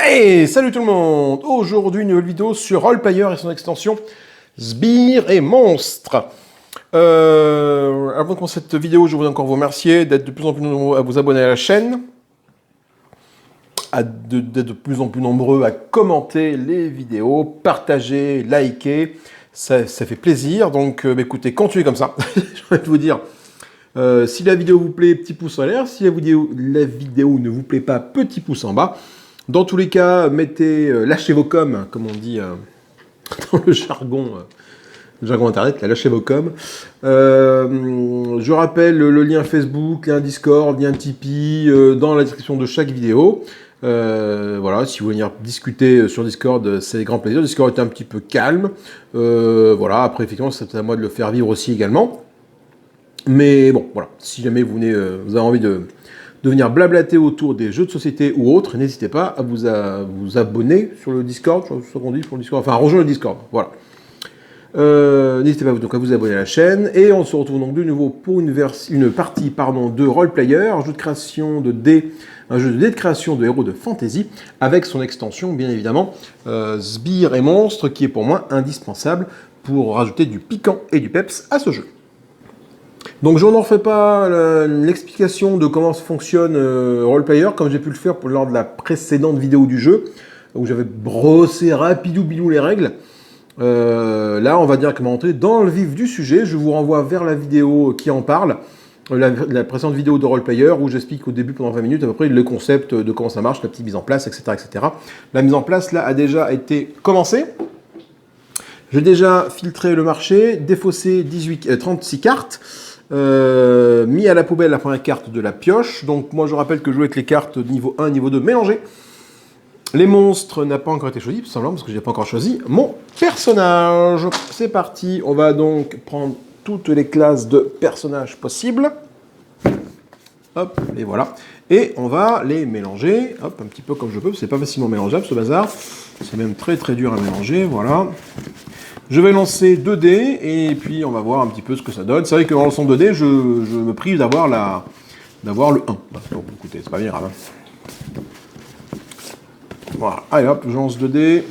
Hey, salut tout le monde! Aujourd'hui, une nouvelle vidéo sur Roleplayer et son extension Sbires et Monstres. Avant de commencer cette vidéo, je voudrais encore vous remercier d'être de plus en plus nombreux à vous abonner à la chaîne, d'être de plus en plus nombreux à commenter les vidéos, partager, liker. Ça fait plaisir, donc écoutez, continuez comme ça. J'ai envie de vous dire, si la vidéo vous plaît, petit pouce en l'air. Si la vidéo ne vous plaît pas, petit pouce en bas. Dans tous les cas, lâchez vos coms, comme on dit dans le jargon internet, lâchez vos coms. Je rappelle le lien Facebook, lien Discord, lien Tipeee dans la description de chaque vidéo. Voilà, si vous voulez venir discuter sur Discord, c'est grand plaisir. Discord est un petit peu calme. Voilà, après, effectivement, c'est à moi de le faire vivre aussi également. Mais bon, voilà, si jamais vous avez envie de venir blablater autour des jeux de société ou autres, n'hésitez pas à vous abonner sur le Discord, je sais pas ce qu'on dit pour le Discord, enfin à rejoindre le Discord, voilà. N'hésitez pas donc à vous abonner à la chaîne, et on se retrouve donc de nouveau pour une partie de Roleplayer, un jeu de dés de création de héros de fantasy, avec son extension bien évidemment, Sbires et Monstres, qui est pour moi indispensable pour rajouter du piquant et du peps à ce jeu. Donc je n'en refais pas l'explication de comment fonctionne Roleplayer, comme j'ai pu le faire lors de la précédente vidéo du jeu, où j'avais brossé rapidou-bilou les règles. Là, on va directement entrer dans le vif du sujet. Je vous renvoie vers la vidéo qui en parle, la précédente vidéo de Roleplayer, où j'explique au début pendant 20 minutes à peu près le concept de comment ça marche, la petite mise en place, etc. etc. La mise en place, là, a déjà été commencée. J'ai déjà filtré le marché, défaussé 36 cartes, mis à la poubelle la première carte de la pioche. Donc moi je rappelle que je joue avec les cartes niveau 1, niveau 2 mélangées. Les monstres n'a pas encore été choisi, tout simplement parce que je n'ai pas encore choisi mon personnage. C'est parti, on va donc prendre toutes les classes de personnages possibles. Hop, et voilà. Et on va les mélanger, hop, un petit peu comme je peux, c'est pas facilement mélangeable ce bazar. C'est même très très dur à mélanger, voilà. Je vais lancer 2 dés, et puis on va voir un petit peu ce que ça donne. C'est vrai qu'en lançant 2 dés, je me prive d'avoir le 1. Donc écoutez, c'est pas bien grave. Hein. Voilà, allez hop, je lance 2 dés.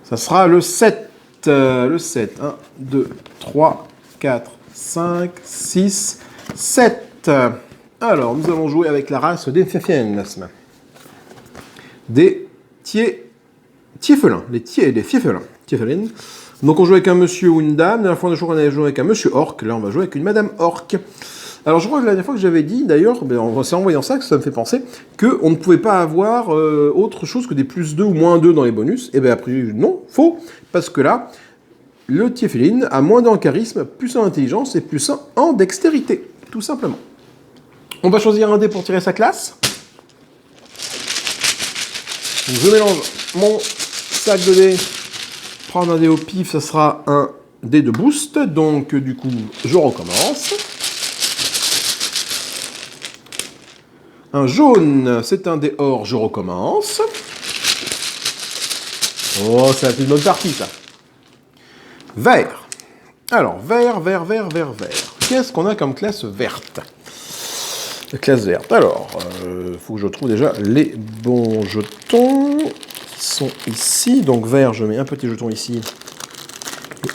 Ça sera le 7. Le 7. 1, 2, 3, 4, 5, 6, 7. Alors, nous allons jouer avec la race des Fiefens. Des Tiefelins. Les Fiefelins. Donc on joue avec un monsieur ou une dame. La dernière fois on a joué avec un monsieur orc. Là on va jouer avec une madame orc. Alors je crois que la dernière fois que j'avais dit, d'ailleurs, c'est en voyant ça que ça me fait penser, qu'on ne pouvait pas avoir autre chose que des plus 2 ou moins 2 dans les bonus. Et bien après, non, faux. Parce que là, le Tiefelin a moins 2 en charisme, plus 1 en intelligence et plus 1 en dextérité. Tout simplement. On va choisir un dé pour tirer sa classe. Donc, je mélange mon sac de dés. Prendre un dé au pif, ça sera un dé de boost. Donc, du coup, je recommence. Un jaune, c'est un dé or, je recommence. Oh, ça a été une bonne partie, ça. Vert. Alors, vert. Qu'est-ce qu'on a comme classe verte? La classe verte. Alors, faut que je trouve déjà les bons jetons qui sont ici. Donc, vert, je mets un petit jeton ici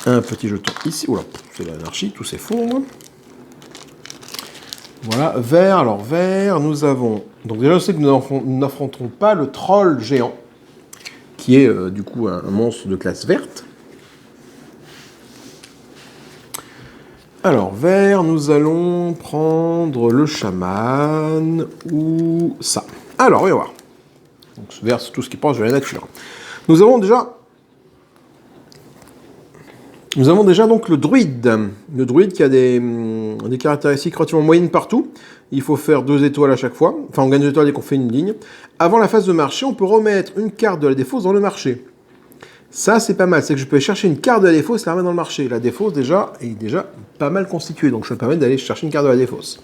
et un petit jeton ici. Oula, c'est l'anarchie, tout s'effondre. Voilà, vert. Alors, vert, nous avons... Donc, déjà, je sais que nous n'affronterons pas le troll géant, qui est, du coup, un monstre de classe verte. Alors, vert, nous allons prendre le chaman ou ça. Alors, on va voir. Donc, vert, c'est tout ce qui est proche de la nature. Nous avons déjà donc le druide. Le druide qui a des caractéristiques relativement moyennes partout. Il faut faire 2 étoiles à chaque fois. Enfin, on gagne 2 étoiles dès qu'on fait une ligne. Avant la phase de marché, on peut remettre une carte de la défausse dans le marché. Ça, c'est pas mal. C'est que je peux chercher une carte de la défausse et la remettre dans le marché. La défausse, déjà, est déjà pas mal constituée. Donc, je me permets d'aller chercher une carte de la défausse.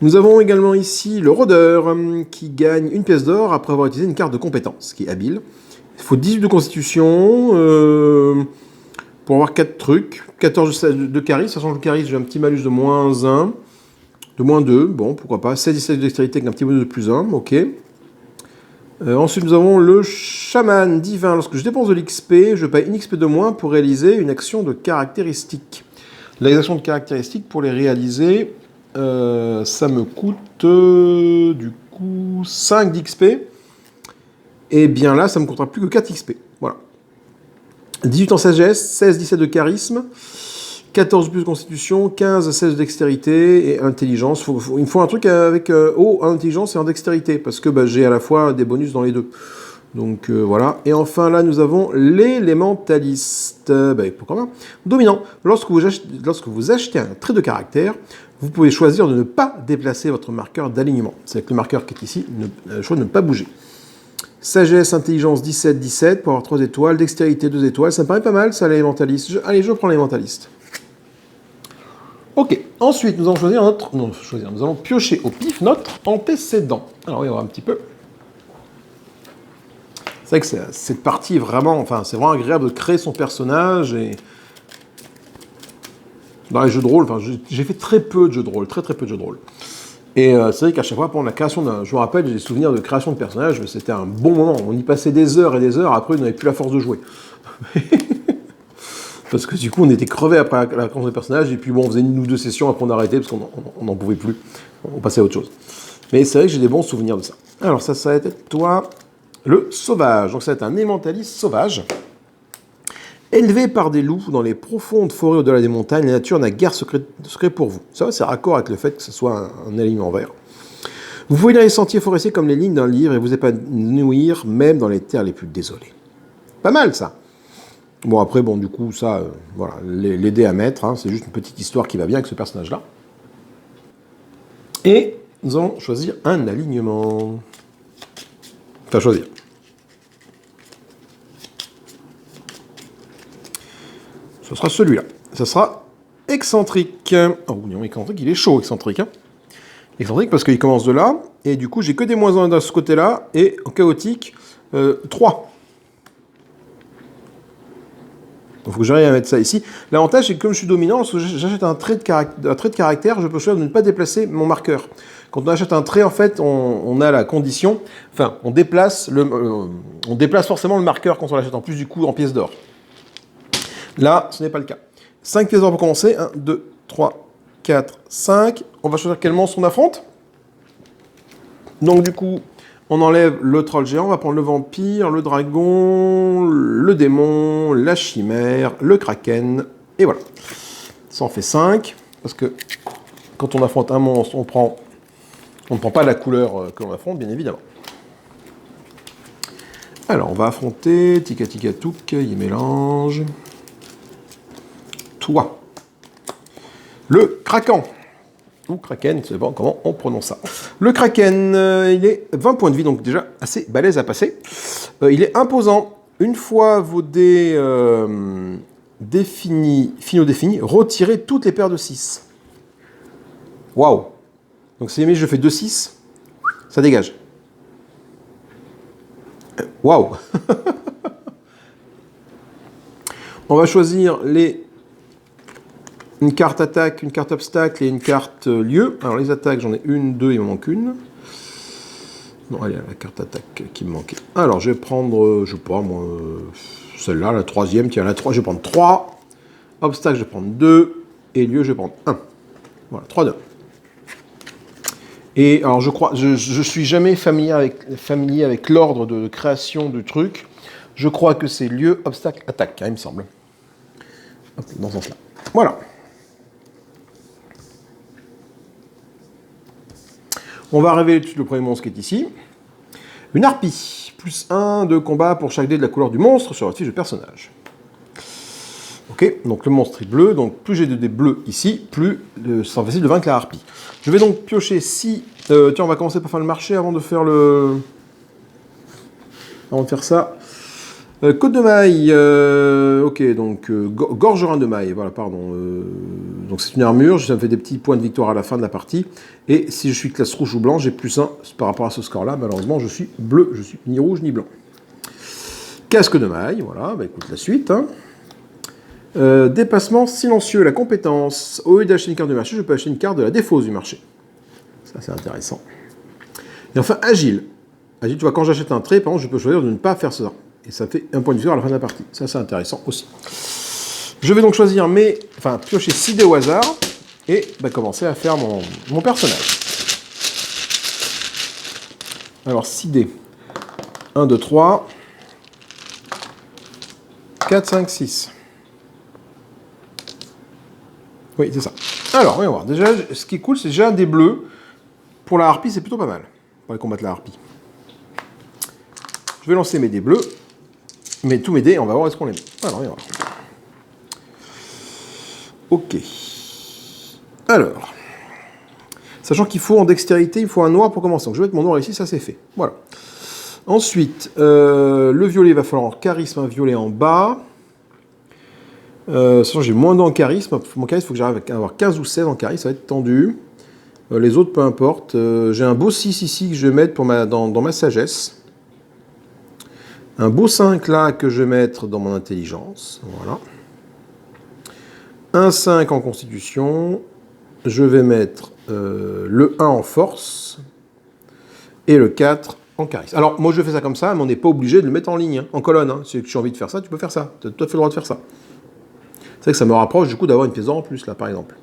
Nous avons également ici le rôdeur qui gagne 1 pièce d'or après avoir utilisé une carte de compétence, qui est habile. Il faut 18 de constitution pour avoir 4 trucs. 14 de charisme. Ça change le charisme, j'ai un petit malus de moins 1. De moins 2. Bon, pourquoi pas. 16 de dextérité avec un petit bonus de plus 1. Ok. Ensuite, nous avons le chaman divin. Lorsque je dépense de l'XP, je paye une XP de moins pour réaliser une action de caractéristique. Les actions de caractéristique, pour les réaliser, ça me coûte du coup 5 d'XP. Et bien là, ça me coûtera plus que 4 XP. Voilà. 18 en sagesse, 16, 17 de charisme, 14 plus de constitution, 15, 16 de dextérité et intelligence. Il me faut un truc avec intelligence et en dextérité, parce que j'ai à la fois des bonus dans les deux. Donc voilà. Et enfin là, nous avons l'élémentaliste. Pourquoi pas. Dominant. Lorsque vous achetez un trait de caractère, vous pouvez choisir de ne pas déplacer votre marqueur d'alignement. C'est avec le marqueur qui est ici, le choix de ne pas bouger. Sagesse, intelligence 17, 17 pour avoir 3 étoiles. Dextérité 2 étoiles. Ça me paraît pas mal ça, l'élémentaliste. Allez, je prends l'élémentaliste. Ok, ensuite nous allons choisir notre... Non, nous allons piocher au pif notre antécédent. Alors oui, on va un petit peu... C'est vrai que cette partie est vraiment... Enfin, c'est vraiment agréable de créer son personnage et... Dans les jeux de rôle, enfin, j'ai fait très peu de jeux de rôle, très peu de jeux de rôle. Et c'est vrai qu'à chaque fois, pendant la création d'un... Je me rappelle, j'ai des souvenirs de création de personnages, mais c'était un bon moment. On y passait des heures et des heures, après on n'avait plus la force de jouer. Parce que du coup, on était crevés après la création des personnages, et puis bon, on faisait une ou deux sessions, après on arrêtait, parce qu'on n'en pouvait plus. On passait à autre chose. Mais c'est vrai que j'ai des bons souvenirs de ça. Alors ça va être toi, le sauvage. Donc ça va être un élémentaliste sauvage. Élevé par des loups dans les profondes forêts au-delà des montagnes, la nature n'a guère secret pour vous. Ça, c'est raccord avec le fait que ce soit un aliment vert. Vous pouvez lire les sentiers forestiers comme les lignes d'un livre et vous épanouir même dans les terres les plus désolées. Pas mal, ça. Bon, après, du coup, ça, voilà, les dés à mettre, hein, c'est juste une petite histoire qui va bien avec ce personnage-là. Et nous allons choisir un alignement. Enfin, choisir. Ce sera celui-là. Ce sera excentrique. Oh non, excentrique, il est chaud, excentrique. Hein. Excentrique parce qu'il commence de là. Et du coup, j'ai que des moins 1 de ce côté-là. Et en chaotique, 3. Il faut que j'arrive à mettre ça ici. L'avantage, c'est que comme je suis dominant, lorsque j'achète un trait de caractère, je peux choisir de ne pas déplacer mon marqueur. Quand on achète un trait, en fait, on a la condition... Enfin, on déplace forcément le marqueur quand on l'achète en plus du coup en pièces d'or. Là, ce n'est pas le cas. 5 pièces d'or pour commencer. 1, 2, 3, 4, 5. On va choisir quel monstre on affronte. Donc du coup, on enlève le troll géant. On va prendre le vampire, le dragon, le démon, la chimère, le kraken. Et voilà. Ça en fait 5. Parce que quand on affronte un monstre, on ne prend pas la couleur que l'on affronte, bien évidemment. Alors, on va affronter Tika Tika Touk. Il mélange... Toi. Le Kraken. Ou Kraken, c'est bon comment on prononce ça. Le Kraken, il est 20 points de vie, donc déjà assez balèze à passer. Il est imposant. Une fois vos dés finaux définis, retirez toutes les paires de 6. Waouh. Donc si jamais je fais 2-6, ça dégage. Waouh. On va choisir une carte attaque, une carte obstacle et une carte lieu. Alors les attaques, j'en ai une, deux, il m'en manque une. Non, allez, la carte attaque qui me manquait. Alors je vais prendre, je sais pas moi, celle-là, la troisième. Tiens, la 3, je vais prendre 3. Obstacle, je vais prendre 2. Et lieu, je vais prendre 1. Voilà, 3, 2. Et alors je crois, je suis jamais familier avec l'ordre de création du truc. Je crois que c'est lieu, obstacle, attaque, hein, il me semble. Hop, dans ce sens-là. Voilà. On va révéler tout de suite le premier monstre qui est ici. Une harpie. Plus 1 de combat pour chaque dé de la couleur du monstre sur la fiche de personnage. Ok, donc le monstre est bleu. Donc plus j'ai de dés bleus ici, plus c'est facile de vaincre la harpie. Je vais donc piocher 6... tiens, on va commencer par faire le marché avant de faire le... Avant de faire ça. Côte de maille, ok, donc gorgerin de maille, voilà, pardon. Donc c'est une armure, ça me fait des petits points de victoire à la fin de la partie. Et si je suis classe rouge ou blanc, j'ai plus 1 par rapport à ce score-là. Malheureusement, je suis bleu, je suis ni rouge ni blanc. Casque de maille, voilà, bah écoute la suite. Hein. Dépassement silencieux, la compétence. Au lieu d'acheter une carte du marché, je peux acheter une carte de la défausse du marché. Ça, c'est intéressant. Et enfin, agile. Elle dit, tu vois, quand j'achète un trait, par exemple, je peux choisir de ne pas faire ça. Et ça fait un point de victoire à la fin de la partie. Ça, c'est intéressant aussi. Je vais donc choisir piocher 6 dés au hasard et commencer à faire mon personnage. Alors, 6 dés. 1, 2, 3, 4, 5, 6. Oui, c'est ça. Alors, on va voir. Déjà, ce qui est cool, c'est déjà un dé bleu. Pour la harpie, c'est plutôt pas mal. Pour aller combattre la harpie. Je vais lancer mes dés bleus. Mais tous mes dés, on va voir où est-ce qu'on les met. Alors, on va voir. Ok. Alors. Sachant qu'il faut en dextérité, il faut un noir pour commencer. Donc je vais mettre mon noir ici, ça c'est fait. Voilà. Ensuite, le violet, il va falloir charisme, un violet en bas. Sachant que j'ai moins en charisme. Mon charisme, il faut que j'arrive à avoir 15 ou 16 en charisme, ça va être tendu. Les autres, peu importe. J'ai un beau 6 ici que je vais mettre dans ma sagesse. Un beau 5 là que je vais mettre dans mon intelligence. Voilà. Un 5 en constitution. Je vais mettre le 1 en force. Et le 4 en charisme. Alors, moi je fais ça comme ça, mais on n'est pas obligé de le mettre en ligne, en colonne. Si tu as envie de faire ça, tu peux faire ça. Tu as tout à fait le droit de faire ça. C'est vrai que ça me rapproche du coup d'avoir une pièce d'or en plus, là, par exemple.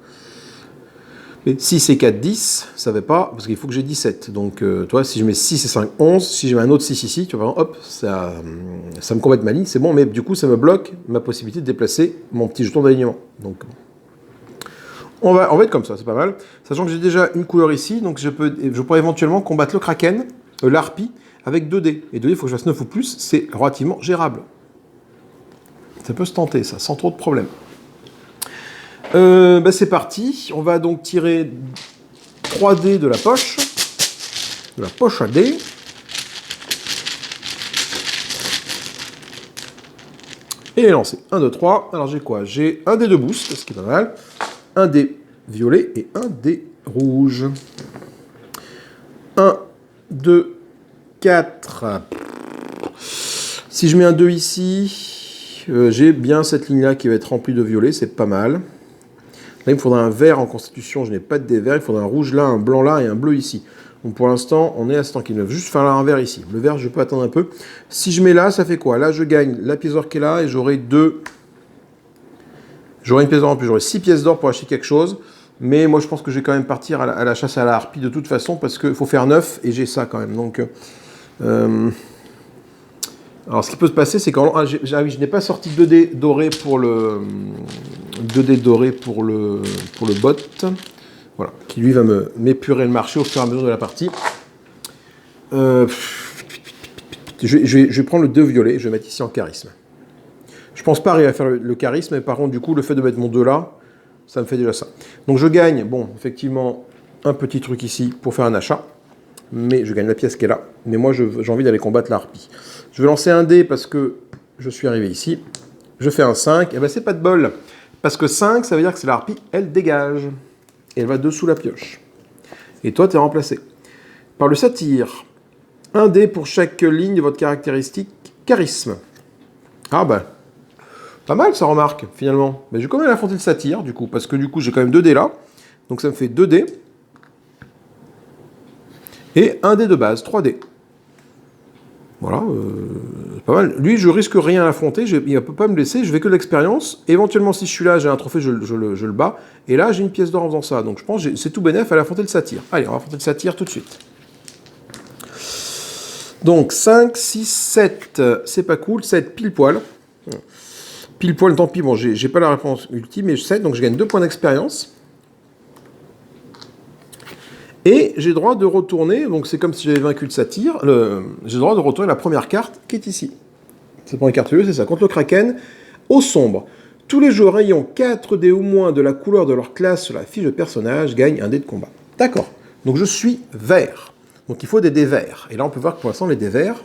Mais 6 et 4, 10, ça ne va pas, parce qu'il faut que j'ai 17. Donc, toi, si je mets 6 et 5, 11, si je mets un autre 6 ici, tu vois, hop, ça me complète ma ligne, c'est bon, mais du coup, ça me bloque ma possibilité de déplacer mon petit jeton d'alignement. Donc, on va être comme ça, c'est pas mal. Sachant que j'ai déjà une couleur ici, donc je pourrais éventuellement combattre le kraken, l'harpie, avec 2 dés. Et 2 dés, il faut que je fasse 9 ou plus, c'est relativement gérable. Ça peut se tenter, ça, sans trop de problèmes. C'est parti. On va donc tirer 3 dés de la poche à dés. Et les lancer. 1, 2, 3. Alors j'ai quoi? J'ai un dé de boost, ce qui est pas mal. Un dé violet et un dé rouge. 1, 2, 4. Si je mets un 2 ici, j'ai bien cette ligne-là qui va être remplie de violet, c'est pas mal. Là, il me faudra un vert en constitution, je n'ai pas de dé vert, il faudra un rouge là, un blanc là et un bleu ici. Donc pour l'instant, on est à ce temps qu'il me juste faire un vert ici. Le vert, je peux attendre un peu. Si je mets là, ça fait quoi? Là, je gagne la pièce d'or qui est là et j'aurai J'aurai une pièce d'or en plus, j'aurai 6 pièces d'or pour acheter quelque chose. Mais moi, je pense que je vais quand même partir à la chasse à la harpie de toute façon parce qu'il faut faire 9 et j'ai ça quand même. Donc, alors, ce qui peut se passer, c'est qu'en je n'ai pas sorti 2 dés dorés pour le 2 dés dorés pour le bot, voilà, qui lui va m'épurer le marché au fur et à mesure de la partie. Je vais prendre le 2 violet, je vais mettre ici en charisme. Je pense pas arriver à faire le charisme, mais par contre, du coup, le fait de mettre mon 2 là, ça me fait déjà ça. Donc je gagne, bon, effectivement, un petit truc ici pour faire un achat. Mais je gagne la pièce qui est là. Mais moi, j'ai envie d'aller combattre la harpie. Je vais lancer un dé parce que je suis arrivé ici. Je fais un 5. Et bien, c'est pas de bol. Parce que 5, ça veut dire que c'est la harpie, elle dégage. Et elle va dessous la pioche. Et toi, tu es remplacé. Par le satyre. Un dé pour chaque ligne de votre caractéristique charisme. Ah ben, pas mal ça, remarque, finalement. Mais je vais quand même affronter le satyre, du coup. Parce que du coup, j'ai quand même 2 dés là. Donc ça me fait 2 dés. Et un dé de base, 3 dés. Voilà, c'est pas mal. Lui, je risque rien à l'affronter, il ne peut pas me laisser, je vais que de l'expérience. Éventuellement, si je suis là, j'ai un trophée, je le bats. Et là, j'ai une pièce d'or en faisant ça. Donc je pense que c'est tout bénef à affronter le satyre. Allez, on va affronter le satyre tout de suite. Donc 5, 6, 7, c'est pas cool. 7, pile poil. Pile poil, tant pis, bon, j'ai pas la réponse ultime, mais 7, donc je gagne 2 points d'expérience. Et j'ai le droit de retourner, donc c'est comme si j'avais vaincu le satyre, j'ai le droit de retourner la première carte qui est ici. Cette première carte, c'est ça, contre le kraken, au sombre. Tous les joueurs ayant 4 dés ou moins de la couleur de leur classe sur la fiche de personnage gagnent un dé de combat. D'accord, donc je suis vert. Donc il faut des dés verts. Et là on peut voir que pour l'instant les dés verts,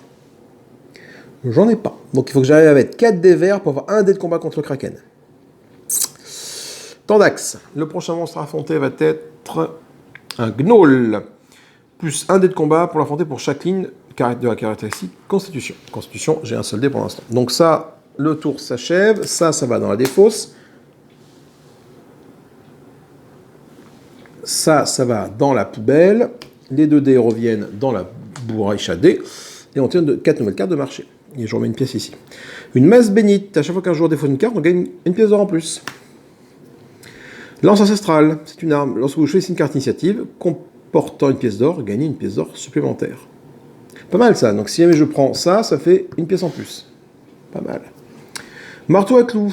j'en ai pas. Donc il faut que j'arrive à mettre 4 dés verts pour avoir un dé de combat contre le kraken. Tandax, le prochain monstre à affronter va être un gnoll, plus un dé de combat pour l'affronter pour chaque ligne de la caractéristique constitution. Constitution, j'ai un seul dé pour l'instant. Donc ça, le tour s'achève. Ça va dans la défausse. Ça va dans la poubelle. Les 2 dés reviennent dans la bourriche à D, et on tient 4 nouvelles cartes de marché. Et je remets une pièce ici. Une masse bénite, à chaque fois qu'un joueur défausse une carte, on gagne une pièce d'or en plus. Lance ancestrale, c'est une arme. Lorsque vous choisissez une carte initiative, comportant une pièce d'or, gagnez une pièce d'or supplémentaire. Pas mal ça, donc si jamais je prends ça, ça fait une pièce en plus. Pas mal. Marteau à clous,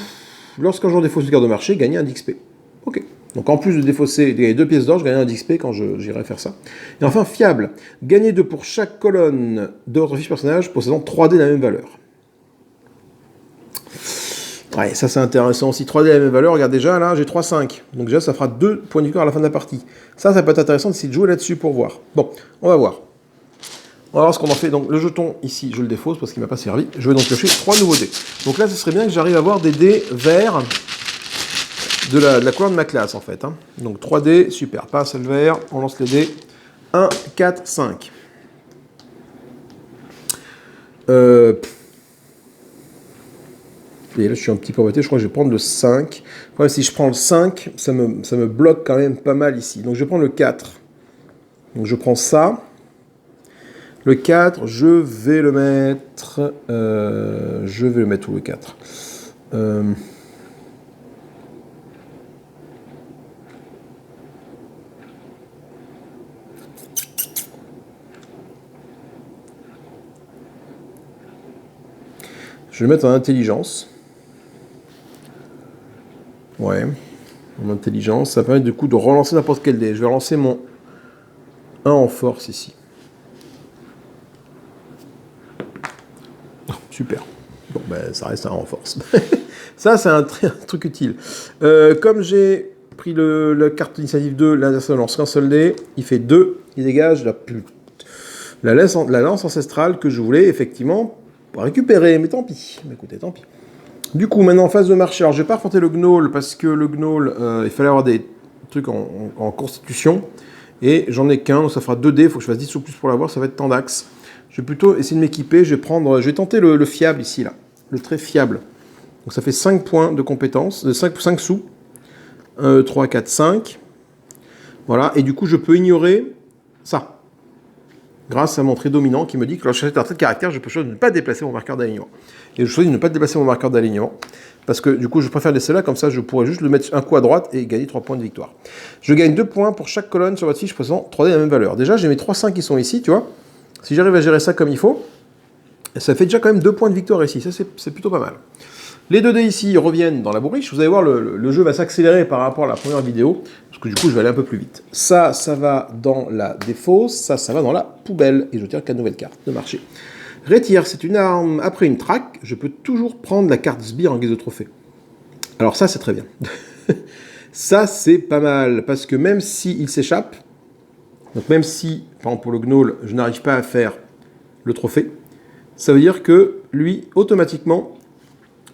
lorsqu'un joueur défausse une carte de marché, gagnez un d'XP. Ok. Donc en plus de défausser, de gagner 2 pièces d'or, je gagne un d'XP quand j'irai faire ça. Et enfin, fiable. Gagnez 2 pour chaque colonne de votre fiche personnage possédant 3D de la même valeur. Ouais, ça c'est intéressant aussi. 3D de la même valeur, regarde déjà, là j'ai 3-5. Donc déjà ça fera 2 points de victoire à la fin de la partie. Ça peut être intéressant d'essayer de jouer là-dessus pour voir. Bon, on va voir. On va voir ce qu'on en fait. Donc le jeton ici, je le défausse parce qu'il ne m'a pas servi. Je vais donc piocher 3 nouveaux dés. Donc là, ce serait bien que j'arrive à avoir des dés verts de la couleur de ma classe en fait. Hein. Donc 3 dés, super. Pas un seul vert. On lance les dés. 1, 4, 5. Et là, je suis un petit peu embêté. Je crois que je vais prendre le 5. Ouais, si je prends le 5, ça me bloque quand même pas mal ici. Donc je vais prendre le 4. Donc je prends ça. Le 4, je vais le mettre... où le 4 Je vais le mettre en intelligence. Ouais, en intelligence. Ça permet du coup de relancer n'importe quel dé. Je vais relancer mon 1 en force ici. Super. Bon, ben, ça reste un en force. Ça, c'est un truc utile. Comme j'ai pris la carte d'initiative 2, l'adversaire lance qu'un seul dé, il fait 2, il dégage la lance ancestrale que je voulais effectivement récupérer. Mais tant pis. Mais écoutez, tant pis. Du coup, maintenant en phase de marché, alors je vais pas affronter le gnoll parce que le gnoll, il fallait avoir des trucs en constitution. Et j'en ai qu'un, donc ça fera 2 dés, il faut que je fasse 10 ou plus pour l'avoir, ça va être tant d'axes. Je vais plutôt essayer de m'équiper, je vais tenter le fiable ici, là. Le très fiable. Donc ça fait 5 points de compétence, 5 sous. 3, 4, 5. Voilà, et du coup je peux ignorer ça. Grâce à mon trait dominant qui me dit que lorsque j'ai un trait de caractère, je peux choisir de ne pas déplacer mon marqueur d'alignement. Et je choisis de ne pas déplacer mon marqueur d'alignement. Parce que du coup, je préfère laisser là, comme ça, je pourrais juste le mettre un coup à droite et gagner 3 points de victoire. Je gagne 2 points pour chaque colonne sur votre fiche possédant 3D de la même valeur. Déjà, j'ai mes 3-5 qui sont ici, tu vois. Si j'arrive à gérer ça comme il faut, ça fait déjà quand même 2 points de victoire ici. Ça, c'est plutôt pas mal. Les 2 dés ici reviennent dans la bourriche. Vous allez voir, le jeu va s'accélérer par rapport à la première vidéo. Parce que du coup, je vais aller un peu plus vite. Ça va dans la défausse. Ça va dans la poubelle. Et je tire 4 nouvelles cartes de marché. Rétire, c'est une arme. Après une traque, je peux toujours prendre la carte sbire en guise de trophée. Alors ça, c'est très bien. Ça, c'est pas mal. Parce que même s'il s'échappe, donc même si, par exemple pour le gnoll, je n'arrive pas à faire le trophée, ça veut dire que lui, automatiquement,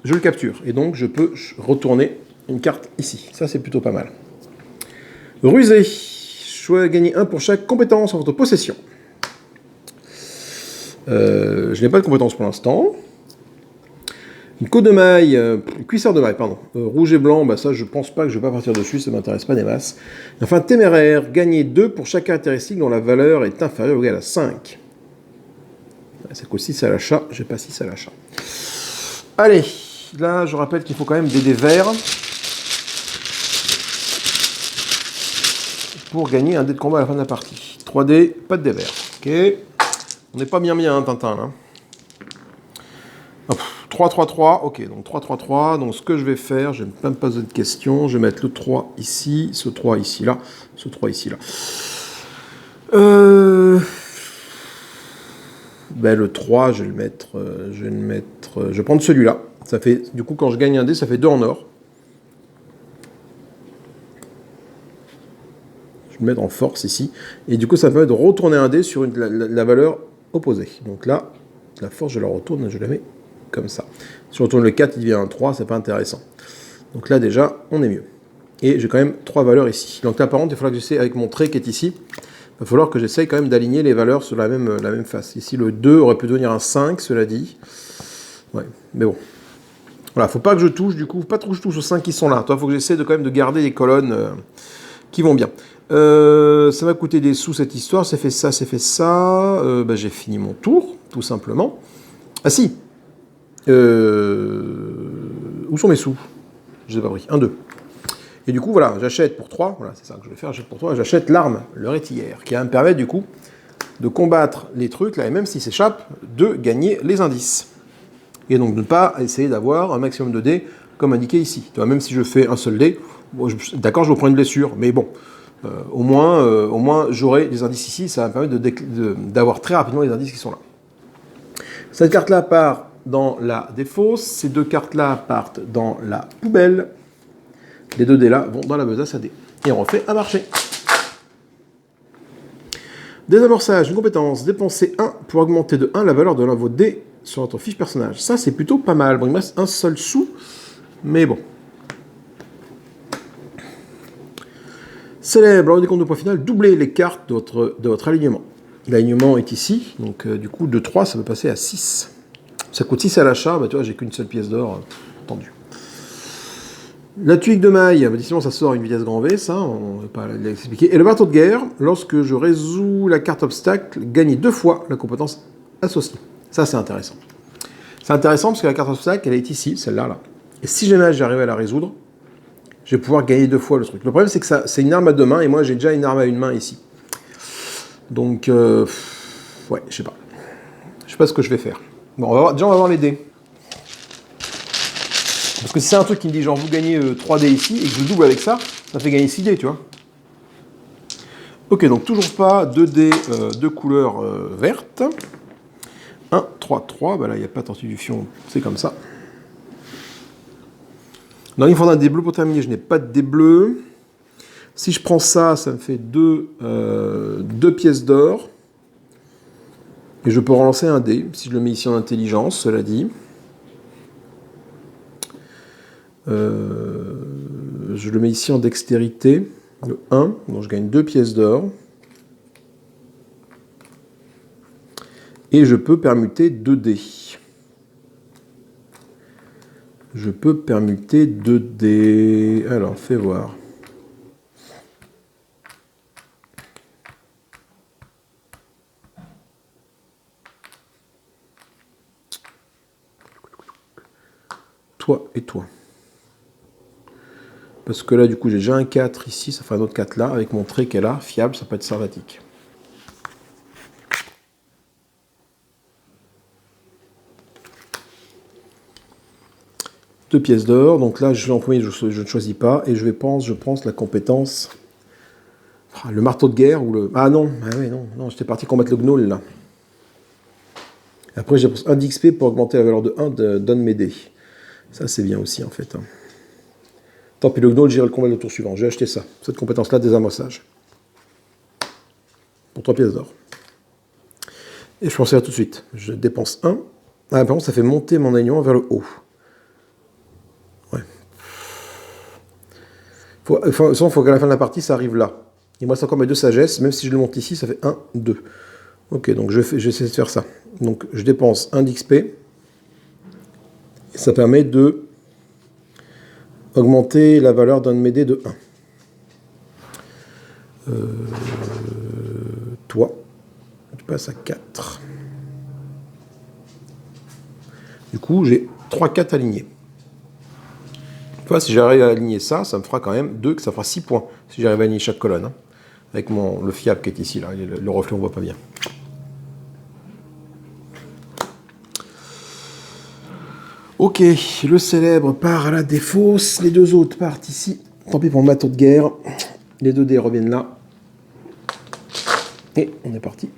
je le capture. Et donc, je peux retourner une carte ici. Ça, c'est plutôt pas mal. Rusé. Je vais gagner 1 pour chaque compétence en votre possession. Je n'ai pas de compétence pour l'instant. Une côte de maille, cuisseur de maille, pardon. Rouge et blanc, bah ça je pense pas que je vais pas partir dessus, ça m'intéresse pas des masses. Enfin, téméraire, gagner 2 pour chaque caractéristique dont la valeur est inférieure ou égale à 5. Ça coûte 6 à l'achat, j'ai pas 6 à l'achat. Allez, là je rappelle qu'il faut quand même des dés verts pour gagner un dé de combat à la fin de la partie. 3 dés, pas de dés verts. Ok. On n'est pas bien hein, Tintin là. 3-3-3, ok, donc 3-3-3, donc ce que je vais faire, je vais même pas poser de questions, je vais mettre le 3 ici, ce 3 ici, là, ce 3 ici, là. Ben le 3, je vais prendre celui-là, ça fait, du coup quand je gagne un dé, ça fait 2 en or. Je vais le mettre en force ici, et du coup ça permet de retourner un dé sur la valeur opposée. Donc là, la force, je la retourne, je la mets comme ça. Si on retourne le 4, il devient un 3, c'est pas intéressant. Donc là, déjà, on est mieux. Et j'ai quand même 3 valeurs ici. Donc là, par contre, il faudra que j'essaie, avec mon trait qui est ici, il va falloir que j'essaye quand même d'aligner les valeurs sur la même face. Ici, le 2 aurait pu devenir un 5, cela dit. Ouais, mais bon. Voilà, faut pas que je touche, du coup, faut pas trop que je touche aux 5 qui sont là. Toi, faut que j'essaie quand même de garder les colonnes qui vont bien. Ça va coûter des sous cette histoire, c'est fait ça, c'est fait ça. Bah, j'ai fini mon tour, tout simplement. Ah si. Où sont mes sous? Je les ai pas pris. 1, 2. Et du coup, voilà, j'achète pour 3. Voilà, c'est ça que je vais faire. J'achète pour 3. J'achète l'arme, le rétillère, qui va me permettre du coup de combattre les trucs, là, et même s'ils s'échappent, de gagner les indices. Et donc de ne pas essayer d'avoir un maximum de dés, comme indiqué ici. Tu vois, même si je fais un seul dé, bon, d'accord, je vais prendre une blessure, mais bon, au moins j'aurai les indices ici, ça va me permettre d'avoir très rapidement les indices qui sont là. Cette carte-là part dans la défausse, ces deux cartes-là partent dans la poubelle, les 2 dés-là vont dans la besace à dés. Et on refait un marché. Désamorçage, une compétence, dépenser 1 pour augmenter de 1 la valeur de l'un de vos dés sur votre fiche personnage. Ça, c'est plutôt pas mal. Bon, il me reste un seul sou, mais bon. Célèbre, lors du compte de point final, doublez les cartes de votre alignement. L'alignement est ici, donc du coup, de 3, ça peut passer à 6. Ça coûte 6 à l'achat, bah tu vois, j'ai qu'une seule pièce d'or, tendu. La tuile de maille, bah, sinon ça sort une vitesse grand V, ça, on ne va pas l'expliquer. Et le marteau de guerre, lorsque je résous la carte obstacle, gagnez 2 fois la compétence associée. Ça, c'est intéressant. C'est intéressant parce que la carte obstacle, elle est ici, celle-là, là. Et si jamais j'arrive à la résoudre, je vais pouvoir gagner 2 fois le truc. Le problème, c'est que c'est une arme à 2 mains, et moi, j'ai déjà une arme à 1 main ici. Donc, ouais, je sais pas. Je sais pas ce que je vais faire. Bon, déjà, on va voir les dés. Parce que si c'est un truc qui me dit, genre, vous gagnez 3 dés ici, et que je double avec ça, ça fait gagner 6 dés, tu vois. Ok, donc toujours pas 2 dés de couleur verte. 1, 3, 3, bah là, il n'y a pas de tortue du fion, c'est comme ça. Non, il me faudra un dé bleu pour terminer, je n'ai pas de dé bleu. Si je prends ça, ça me fait 2 pièces d'or. Et je peux relancer un dé, si je le mets ici en intelligence, cela dit. Je le mets ici en dextérité, le 1, donc je gagne 2 pièces d'or. Et je peux permuter 2 dés. Je peux permuter 2 dés. Alors, fais voir. Toi et toi. Parce que là, du coup, j'ai déjà un 4 ici, ça fait un autre 4 là, avec mon trait qu'elle a, fiable, ça peut être sympathique. Deux pièces d'or, donc là, je vais en premier, je ne choisis pas, et je pense la compétence... Le marteau de guerre ou le... Ah non, ah oui, non, j'étais parti combattre le gnoll, là. Après, j'ai 1 d'XP pour augmenter la valeur de 1 donne mes dés. Ça, c'est bien aussi, en fait. Tant pis, le gnoll, j'irai le combattre le tour suivant. J'ai acheté ça, cette compétence-là, désamorçage. Pour 3 pièces d'or. Et je pensais là tout de suite. Je dépense 1. Ah, par contre, ça fait monter mon alignement vers le haut. Ouais. Il faut qu'à la fin de la partie, ça arrive là. Il me reste encore mes 2 sagesses. Même si je le monte ici, ça fait 1, 2. Ok, donc j'essaie de faire ça. Donc, je dépense 1 d'XP. Et ça permet de augmenter la valeur d'un de mes dés de 1. Toi, tu passes à 4. Du coup, j'ai 3 4 alignés. Tu vois, si j'arrive à aligner ça, ça me fera quand même 2, que ça fera 6 points. Si j'arrive à aligner chaque colonne. Hein, avec le fiable qui est ici, là. Le reflet, on ne voit pas bien. Ok, le célèbre part à la défausse. Les 2 autres partent ici. Tant pis pour le marteau de guerre. Les 2 dés reviennent là. Et on est parti.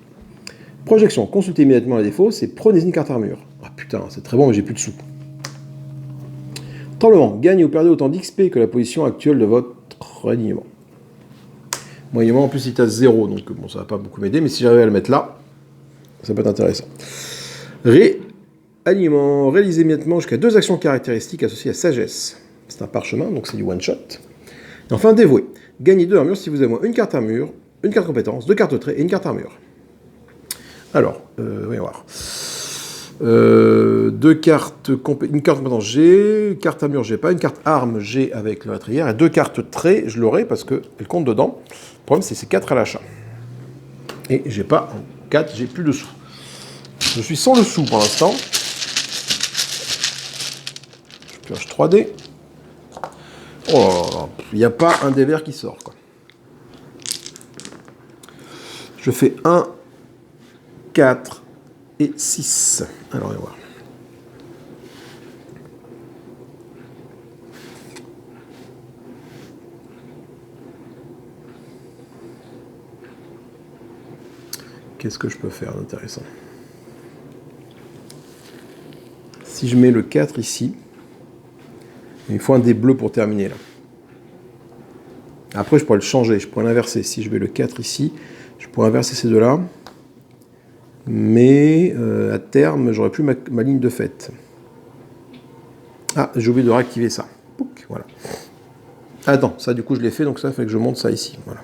Projection. Consultez immédiatement la défausse et prenez une carte armure. Ah putain, c'est très bon, mais j'ai plus de sous. Tremblement. Gagne ou perdez autant d'XP que la position actuelle de votre alignement. Mon alignement, en plus, il est à 0, donc bon, ça va pas beaucoup m'aider, mais si j'arrive à le mettre là, ça peut être intéressant. Alignement. Réalisez immédiatement jusqu'à 2 actions caractéristiques associées à sagesse. C'est un parchemin, donc c'est du one-shot. Et enfin, dévoué. Gagnez 2 armures si vous avez moins une carte armure, une carte compétence, 2 cartes trait et une carte armure. Alors, voyons voir. Deux cartes, une carte compétence G, carte armure G pas, une carte arme G avec le rétrière, et deux cartes trait, je l'aurai parce qu'elles comptent dedans. Le problème, c'est ces 4 à l'achat. Et j'ai pas 4, j'ai plus de sous. Je suis sans le sou pour l'instant. Je pioche 3D. Oh là là, il n'y a pas un des verts qui sort, quoi. Je fais 1, 4 et 6. Alors, on va voir. Qu'est-ce que je peux faire d'intéressant? Si je mets le 4 ici, il faut un dé bleu pour terminer là. Après, je pourrais le changer, je pourrais l'inverser. Si je mets le 4 ici, je pourrais inverser ces deux-là. Mais à terme, j'aurais plus ma ligne de fête. Ah, j'ai oublié de réactiver ça. Pouc, voilà. Attends, ça du coup je l'ai fait, donc ça fait que je monte ça ici. Voilà.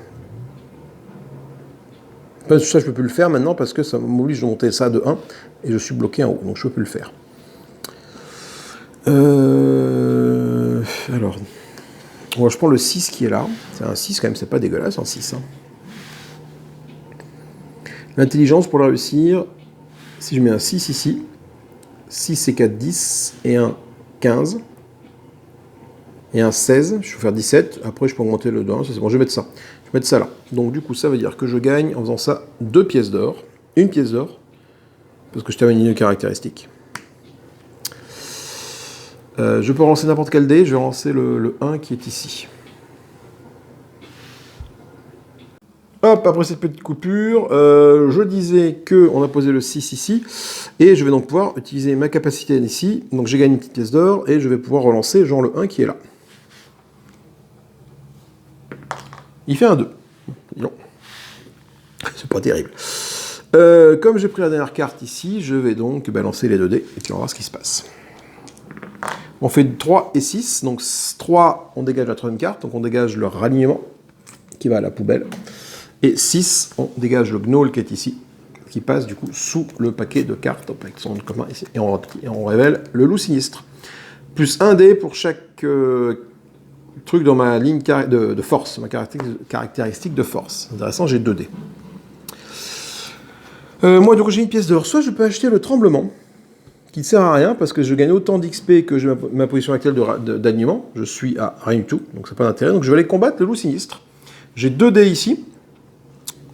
Ça, je peux plus le faire maintenant parce que ça m'oblige de monter ça de 1 et je suis bloqué en haut, donc je peux plus le faire. Alors, bon, je prends le 6 qui est là. C'est un 6 quand même, c'est pas dégueulasse, un 6. Hein. L'intelligence pour la réussir, si je mets un 6 ici, 6 et 4, 10, et un 15, et un 16, je peux faire 17, après je peux augmenter le 2, c'est bon, je vais mettre ça. Je vais mettre ça là. Donc du coup, ça veut dire que je gagne en faisant ça 2 pièces d'or, une pièce d'or, parce que je termine une caractéristique. Je peux lancer n'importe quel dé, je vais lancer le 1 qui est ici. Hop, après cette petite coupure, je disais qu'on a posé le 6 ici, et je vais donc pouvoir utiliser ma capacité ici, donc j'ai gagné une petite pièce d'or, et je vais pouvoir relancer genre le 1 qui est là. Il fait un 2. Non. C'est pas terrible. Comme j'ai pris la dernière carte ici, je vais donc balancer les 2 dés, et puis on va voir ce qui se passe. On fait 3 et 6, donc 3, on dégage la troisième carte, donc on dégage le ralliement, qui va à la poubelle. Et 6, on dégage le gnoll qui est ici, qui passe du coup sous le paquet de cartes, avec son commun ici, et on révèle le loup sinistre. Plus 1 dé pour chaque truc dans ma ligne de force, ma caractéristique de force. Intéressant, j'ai 2 dés. Moi, donc j'ai une pièce d'or. Soit je peux acheter le tremblement, qui ne sert à rien, parce que je gagne autant d'XP que j'ai ma position actuelle d'alignement. Je suis à rien du tout, donc ça n'a pas d'intérêt. Donc je vais aller combattre le loup sinistre. J'ai 2 dés ici.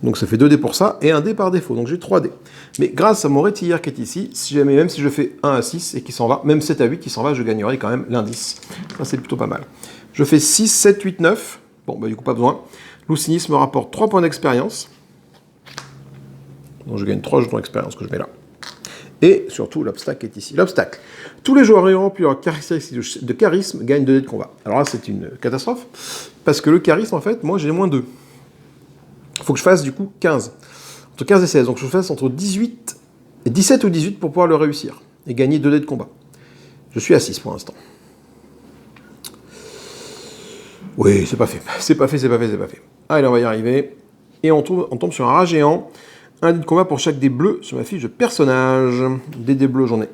Donc ça fait 2 dés pour ça, et 1 dé par défaut, donc j'ai 3 dés. Mais grâce à mon rétillère qui est ici, même si je fais 1 à 6 et qui s'en va, même 7 à 8 qui s'en va, je gagnerai quand même l'indice. Ça c'est plutôt pas mal. Je fais 6, 7, 8, 9. Bon, bah du coup pas besoin. Loup sinistre me rapporte 3 points d'expérience. Donc je gagne 3 jetons d'expérience que je mets là. Et surtout, l'obstacle est ici. L'obstacle. Tous les joueurs ayant rempli leur caractéristique de charisme gagnent 2 dés de combat. Alors là, c'est une catastrophe, parce que le charisme, en fait, moi j'ai moins 2. Il faut que je fasse du coup 15. Entre 15 et 16. Donc je fasse entre 18 et 17 ou 18 pour pouvoir le réussir. Et gagner 2 dés de combat. Je suis à 6 pour l'instant. Oui, c'est pas fait. C'est pas fait. Allez, on va y arriver. Et on tombe sur un rat géant. 1 dé de combat pour chaque dé bleu sur ma fiche de personnage. Des dés bleus, j'en ai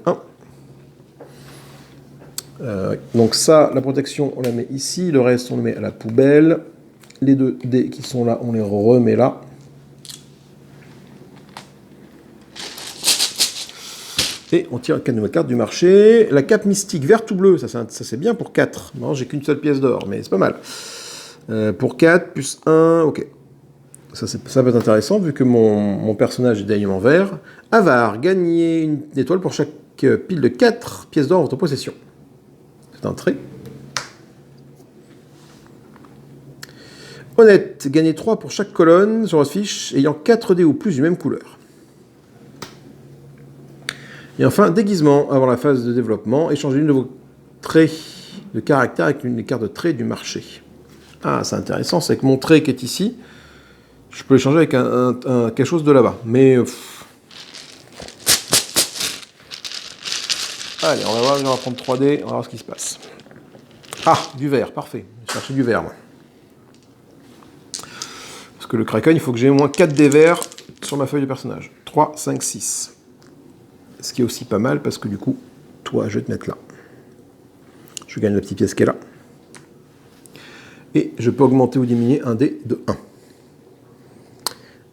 1. Donc ça, la protection, on la met ici. Le reste, on le met à la poubelle. Les 2 dés qui sont là, on les remet là. Et on tire 4 nouvelles cartes du marché. La cape mystique verte ou bleue, ça c'est bien pour 4. Non, j'ai qu'une seule pièce d'or, mais c'est pas mal. Pour 4, plus 1, ok. Ça va être intéressant, vu que mon personnage est d'alignement vert. Avare, gagner une étoile pour chaque pile de 4 pièces d'or en votre possession. C'est un trait. Honnête, gagner 3 pour chaque colonne sur votre fiche ayant 4 dés ou plus du même couleur. Et enfin, déguisement avant la phase de développement. Échanger l'une de vos traits de caractère avec l'une des cartes de traits du marché. Ah, c'est intéressant, c'est que mon trait qui est ici, je peux l'échanger avec quelque chose de là-bas. Mais... Allez, on va prendre 3 dés, on va voir ce qui se passe. Ah, du vert, parfait. Je cherchais du vert, moi. Parce que le Kraken, il faut que j'ai au moins 4 dés verts sur ma feuille de personnage. 3, 5, 6. Ce qui est aussi pas mal parce que du coup, toi, je vais te mettre là. Je gagne la petite pièce qui est là. Et je peux augmenter ou diminuer un dé de 1.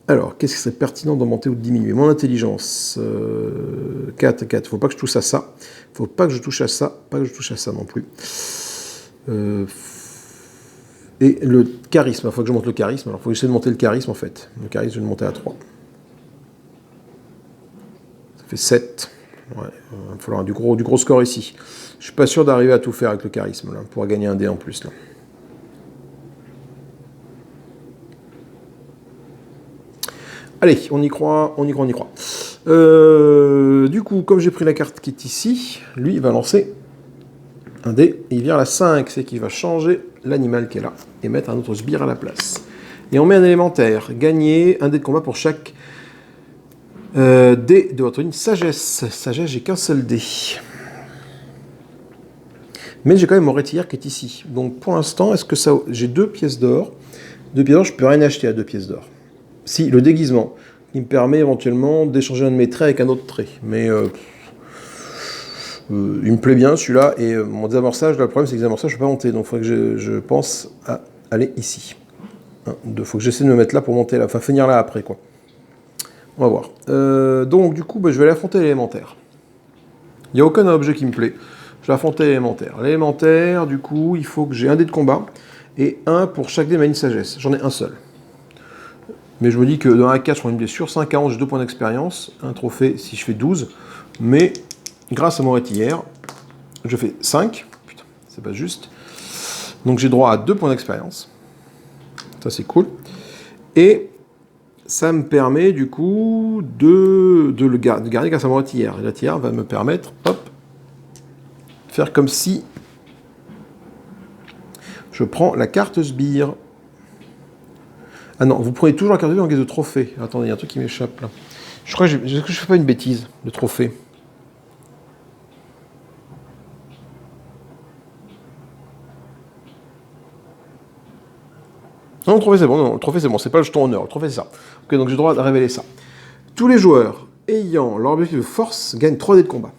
Alors, qu'est-ce qui serait pertinent d'augmenter ou de diminuer? Mon intelligence, 4, 4. Faut pas que je touche à ça. Faut pas que je touche à ça. Pas que je touche à ça non plus. Et le charisme, il faut que je monte le charisme. Alors, il faut essayer de monter le charisme, en fait. Le charisme, je vais le monter à 3. Ça fait 7. Ouais, il va falloir du gros score ici. Je suis pas sûr d'arriver à tout faire avec le charisme, là. On pourra gagner un dé en plus, là. Allez, on y croit, on y croit, on y croit. Du coup, comme j'ai pris la carte qui est ici, lui, il va lancer un dé, et il vire la 5, c'est qu'il va changer l'animal qui est là, et mettre un autre sbire à la place. Et on met un élémentaire, gagner un dé de combat pour chaque dé de votre ligne sagesse. Sagesse, j'ai qu'un seul dé. Mais j'ai quand même mon rétillère qui est ici. Donc pour l'instant, est-ce que ça... J'ai 2 pièces d'or. 2 pièces d'or, je peux rien acheter à 2 pièces d'or. Si, le déguisement, qui me permet éventuellement d'échanger un de mes traits avec un autre trait. Mais il me plaît bien celui-là. Et mon désamorçage, là, le problème c'est que le désamorçage, je ne peux pas monter. Donc il faudrait que je pense à aller ici. Il faut que j'essaie de me mettre là pour monter là. Enfin, finir là après, quoi. On va voir. Donc du coup, je vais aller affronter l'élémentaire. Il n'y a aucun objet qui me plaît. Je vais affronter l'élémentaire. L'élémentaire, du coup, il faut que j'ai un dé de combat. Et un pour chaque dé de ma ligne sagesse. J'en ai un seul. Mais je me dis que dans un 4, je prends une blessure. 5 à 11, j'ai 2 points d'expérience. Un trophée si je fais 12. Mais grâce à mon rétillère, je fais 5. Putain, c'est pas juste. Donc j'ai droit à 2 points d'expérience. Ça, c'est cool. Et ça me permet, du coup, de garder grâce à mon rétillère. Et la rétillère va me permettre, hop, de faire comme si je prends la carte sbire. Ah non, vous prenez toujours la carte sbire en guise de trophée. Attendez, il y a un truc qui m'échappe là. Je crois que je fais pas une bêtise, le trophée. Non, le trophée c'est bon, non, le trophée c'est bon, c'est pas le jeton honneur, le trophée c'est ça. Ok, donc j'ai le droit de révéler ça. Tous les joueurs ayant leur objectif de force gagnent 3 dés de combat.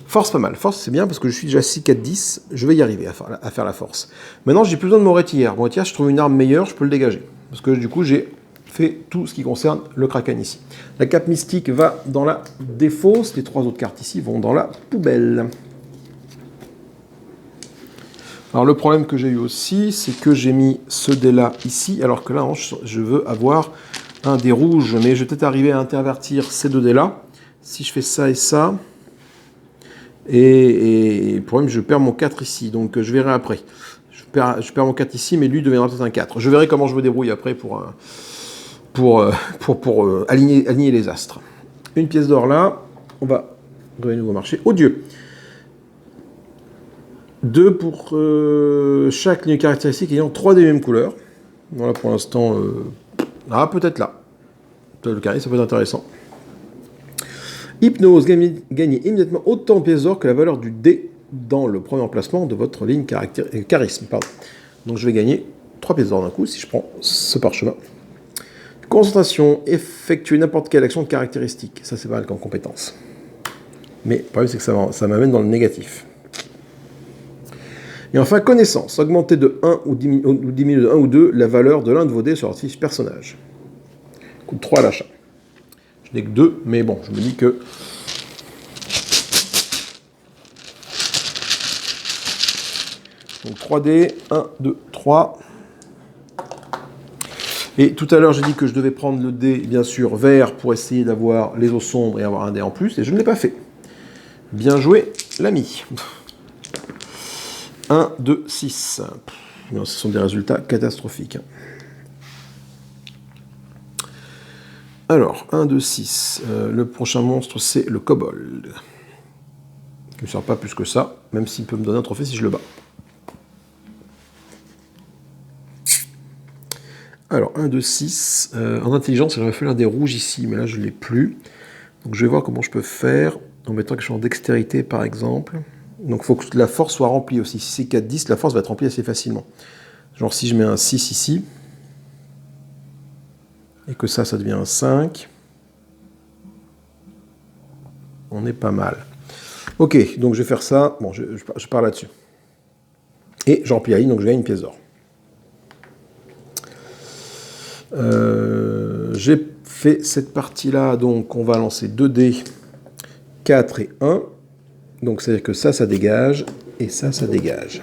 Force pas mal, force c'est bien parce que je suis déjà 6, 4, 10, je vais y arriver à faire la force. Maintenant j'ai plus besoin de mon rétillère. Mon rétillère, si je trouve une arme meilleure, je peux le dégager. Parce que du coup j'ai fait tout ce qui concerne le Kraken ici. La cape mystique va dans la défausse, les 3 autres cartes ici vont dans la poubelle. Alors le problème que j'ai eu aussi, c'est que j'ai mis ce dé-là ici, alors que là, je veux avoir un dé rouge, mais je vais peut-être arriver à intervertir ces 2 dés-là. Si je fais ça et ça, et le problème, je perds mon 4 ici, donc je verrai après. Je perds mon 4 ici, mais lui deviendra peut-être un 4. Je verrai comment je me débrouille après pour aligner les astres. Une pièce d'or là, on va revenir au marché. Oh Dieu! 2 pour chaque ligne caractéristique ayant 3 des mêmes couleurs. Voilà pour l'instant. Peut-être là. Le carré, ça peut être intéressant. Hypnose, gagner immédiatement autant de pièces d'or que la valeur du dé dans le premier emplacement de votre ligne charisme. Pardon. Donc je vais gagner 3 pièces d'or d'un coup si je prends ce parchemin. Concentration, effectuer n'importe quelle action de caractéristique. Ça, c'est pas mal comme compétence. Mais le problème, c'est que ça m'amène dans le négatif. Et enfin, connaissance. Augmenter de 1 ou diminuer de 1 ou 2 la valeur de l'un de vos dés sur votre fiche personnage. Coûte 3 à l'achat. Je n'ai que 2, mais bon, je me dis que... Donc 3 dés, 1, 2, 3. Et tout à l'heure, j'ai dit que je devais prendre le dé, bien sûr, vert pour essayer d'avoir les eaux sombres et avoir un dé en plus, et je ne l'ai pas fait. Bien joué, l'ami. 1, 2, 6. Non, ce sont des résultats catastrophiques. Alors, 1, 2, 6. Le prochain monstre, c'est le kobold. Il ne sert pas plus que ça, même s'il peut me donner un trophée si je le bats. Alors, 1, 2, 6. En intelligence, j'aurais fait l'un des rouges ici, mais là, je ne l'ai plus. Donc, je vais voir comment je peux faire, en mettant que je suis en dextérité, par exemple. Donc, il faut que la force soit remplie aussi. Si c'est 4, 10, la force va être remplie assez facilement. Genre, si je mets un 6 ici, et que ça devient un 5. On est pas mal. Ok, donc je vais faire ça. Bon, je pars là-dessus. Et je remplis la ligne, donc je gagne une pièce d'or. J'ai fait cette partie-là, donc on va lancer 2 dés, 4 et 1. Donc c'est-à-dire que ça dégage, et ça dégage.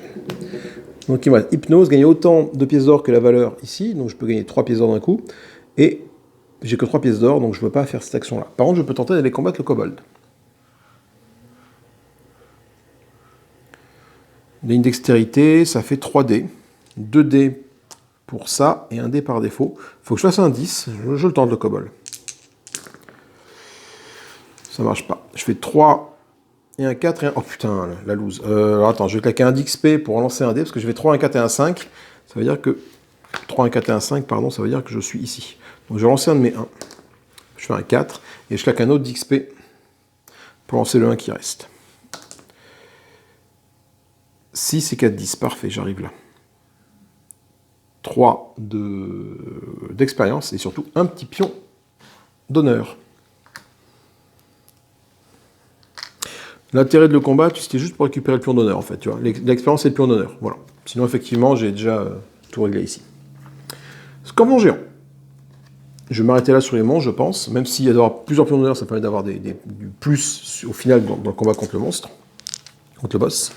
Donc il me reste hypnose, gagner autant de pièces d'or que la valeur ici, donc je peux gagner 3 pièces d'or d'un coup, et j'ai que 3 pièces d'or, donc je ne peux pas faire cette action-là. Par contre, je peux tenter d'aller combattre le kobold. Ligne dextérité, ça fait 3 dés. 2 dés pour ça, et 1 dé par défaut. Il faut que je fasse un 10, je le tente le kobold. Ça marche pas. Je fais 3 et un 4 et un... Oh putain, la loose. Alors attends, je vais claquer un d'XP pour lancer un dé, parce que je vais 3, un 4 et un 5. Ça veut dire que... 3, un 4 et un 5, pardon, ça veut dire que je suis ici. Donc je vais lancer un de mes 1. Je fais un 4, et je claque un autre d'XP pour lancer le 1 qui reste. 6 et 4, 10, parfait, j'arrive là. 3 d'expérience, et surtout un petit pion d'honneur. L'intérêt de le combattre, c'était juste pour récupérer le pion d'honneur, en fait. Tu vois, l'expérience et le pion d'honneur, voilà. Sinon, effectivement, j'ai déjà tout réglé ici. Scorpion géant. Je vais m'arrêter là sur les monstres, je pense. Même s'il y a d'avoir plusieurs pions d'honneur, ça permet d'avoir du plus au final dans le combat contre le monstre, contre le boss.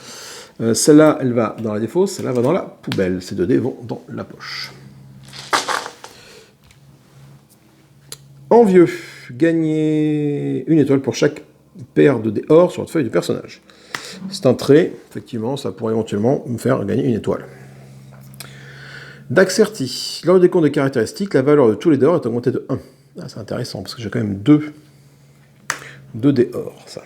Celle-là, elle va dans la défausse, celle-là va dans la poubelle. Ces 2 dés vont dans la poche. Envieux. Gagner une étoile pour chaque paire de dés or sur votre feuille de personnage. C'est un trait, effectivement, ça pourrait éventuellement me faire gagner une étoile. Daxerty. Lors des comptes de caractéristiques, la valeur de tous les dés or est augmentée de 1. Ah, c'est intéressant, parce que j'ai quand même 2 dés or, ça.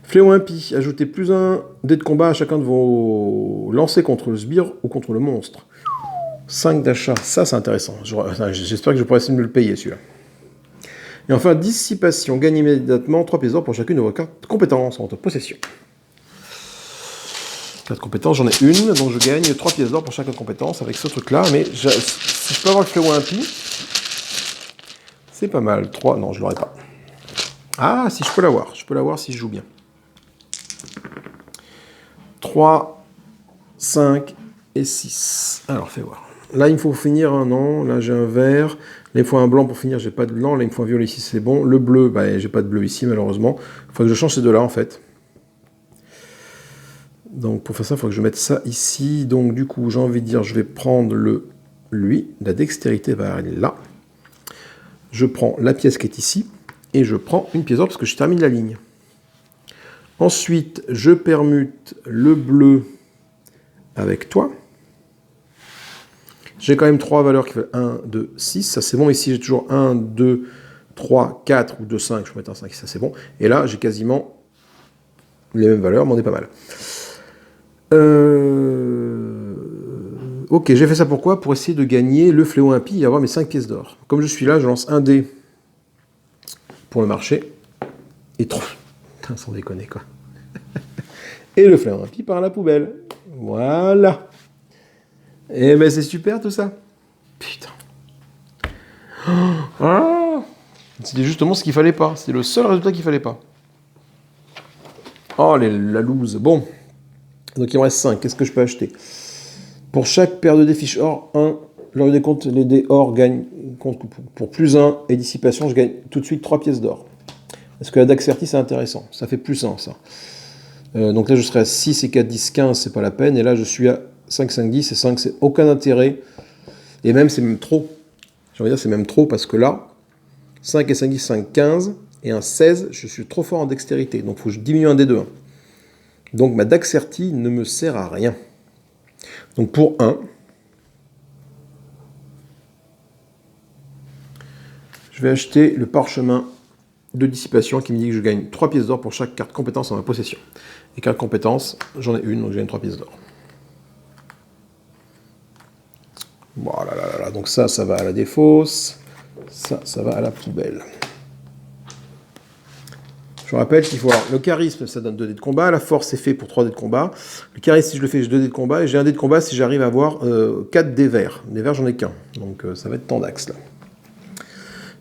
Fléau impie. Ajoutez plus 1 dé de combat à chacun de vos lancers contre le sbire ou contre le monstre. 5 d'achat, ça c'est intéressant. J'espère que je pourrai essayer de me le payer, celui-là. Et enfin, dissipation. Gagnez immédiatement 3 pièces d'or pour chacune de vos cartes de compétences en votre possession. 4 compétences, j'en ai une, donc je gagne 3 pièces d'or pour chaque compétence avec ce truc-là. Mais si je peux avoir le fléau impie, c'est pas mal. 3, non, je l'aurai pas. Ah, si je peux l'avoir. Je peux l'avoir si je joue bien. 3, 5 et 6. Alors, fais voir. Là, il me faut finir un non. Là, j'ai un vert. Là, il me faut un blanc pour finir. J'ai pas de blanc. Là, il me faut un violet ici. C'est bon. Le bleu, bah, j'ai pas de bleu ici, malheureusement. Il faut que je change ces deux-là, en fait. Donc, pour faire ça, il faut que je mette ça ici. Donc, du coup, j'ai envie de dire, je vais prendre lui. La dextérité va aller là. Je prends la pièce qui est ici. Et je prends une pièce d'or parce que je termine la ligne. Ensuite, je permute le bleu avec toi. J'ai quand même 3 valeurs qui font 1, 2, 6. Ça, c'est bon. Ici, j'ai toujours 1, 2, 3, 4 ou 2, 5. Je peux mettre un 5. Ça, c'est bon. Et là, j'ai quasiment les mêmes valeurs, mais on est pas mal. Ok, j'ai fait ça pourquoi? Pour essayer de gagner le fléau impie et avoir mes 5 pièces d'or. Comme je suis là, je lance un dé pour le marché. Et 3. Putain, sans déconner, quoi. Et le fléau impie par la poubelle. Voilà. Et ben c'est super tout ça. Putain. Ah, c'était justement ce qu'il fallait pas. C'était le seul résultat qu'il fallait pas. Oh, la loose. Bon. Donc il me reste 5. Qu'est-ce que je peux acheter? Pour chaque paire de dés fiches or, 1. Lors des comptes, les dés or gagnent pour plus 1. Et dissipation, je gagne tout de suite 3 pièces d'or. Parce que la Daxerty, c'est intéressant. Ça fait plus 1, ça. Donc là, je serai à 6 et 4, 10, 15, c'est pas la peine. Et là, je suis à 5, 5, 10 et 5, c'est aucun intérêt. Et même, c'est même trop. J'ai envie de dire, c'est même trop parce que là, 5 et 5, 10, 5, 15 et un 16, je suis trop fort en dextérité. Donc, il faut que je diminue un des deux. Donc, ma Daxerty ne me sert à rien. Donc, pour 1, je vais acheter le parchemin de dissipation qui me dit que je gagne 3 pièces d'or pour chaque carte compétence en ma possession. Et carte compétence, j'en ai une, donc je gagne 3 pièces d'or. Voilà, là. Donc ça va à la défausse. Ça va à la poubelle. Je rappelle qu'il faut avoir le charisme, ça donne 2 dés de combat. La force, c'est fait pour 3 dés de combat. Le charisme, si je le fais, j'ai 2 dés de combat. Et j'ai un dé de combat si j'arrive à avoir 4 dés verts. Des verts, j'en ai qu'un. Donc ça va être Tandax, là.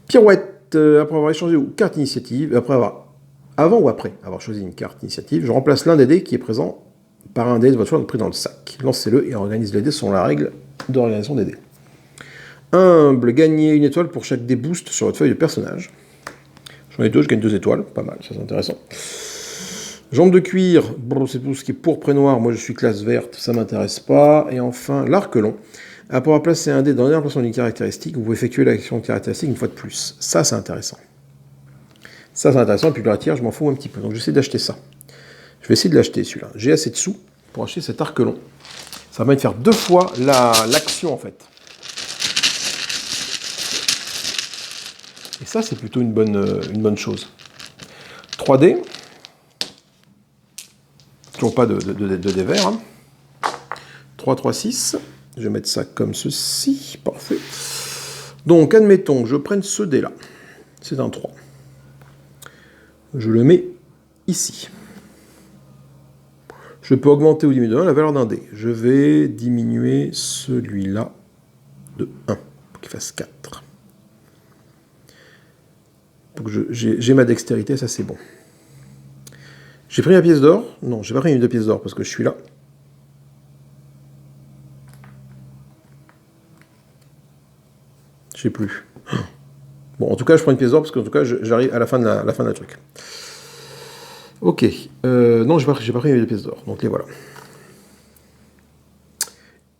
Pirouette, après avoir échangé ou carte initiative, après avoir Avant ou après avoir choisi une carte initiative, je remplace l'un des dés qui est présent par un dé de votre choix pris dans le sac. Lancez-le et organise les dés selon la règle d'organisation des dés. Humble, gagnez une étoile pour chaque dé boost sur votre feuille de personnage. J'en ai deux, je gagne 2 étoiles, pas mal, ça c'est intéressant. Jambe de cuir, c'est tout ce qui est pourpre et noir, moi je suis classe verte, ça m'intéresse pas. Et enfin, l'arc long. Après avoir placé un dé dans l'emplacement d'une caractéristique, vous pouvez effectuer l'action caractéristique une fois de plus. Ça c'est intéressant. Ça c'est intéressant, et puis le tir, je m'en fous un petit peu, donc j'essaie d'acheter ça. Je vais essayer de l'acheter celui-là. J'ai assez de sous pour acheter cet arc long. Ça va me faire 2 fois l'action en fait. Et ça c'est plutôt une bonne chose. 3D. Toujours pas de dés verts. Hein. 3, 3, 6. Je vais mettre ça comme ceci. Parfait. Donc, admettons que je prenne ce dé-là. C'est un 3. Je le mets ici. Je peux augmenter ou diminuer de 1 la valeur d'un dé. Je vais diminuer celui-là de 1 pour qu'il fasse 4. Donc, j'ai ma dextérité, ça c'est bon. J'ai pris ma pièce d'or. Non, j'ai pas pris une de pièces d'or parce que je suis là. Je sais plus. Bon, en tout cas, je prends une pièce d'or parce qu'en tout cas, j'arrive à la fin de la truc. Ok. Non, j'ai pas pris une de pièces d'or. Donc les voilà.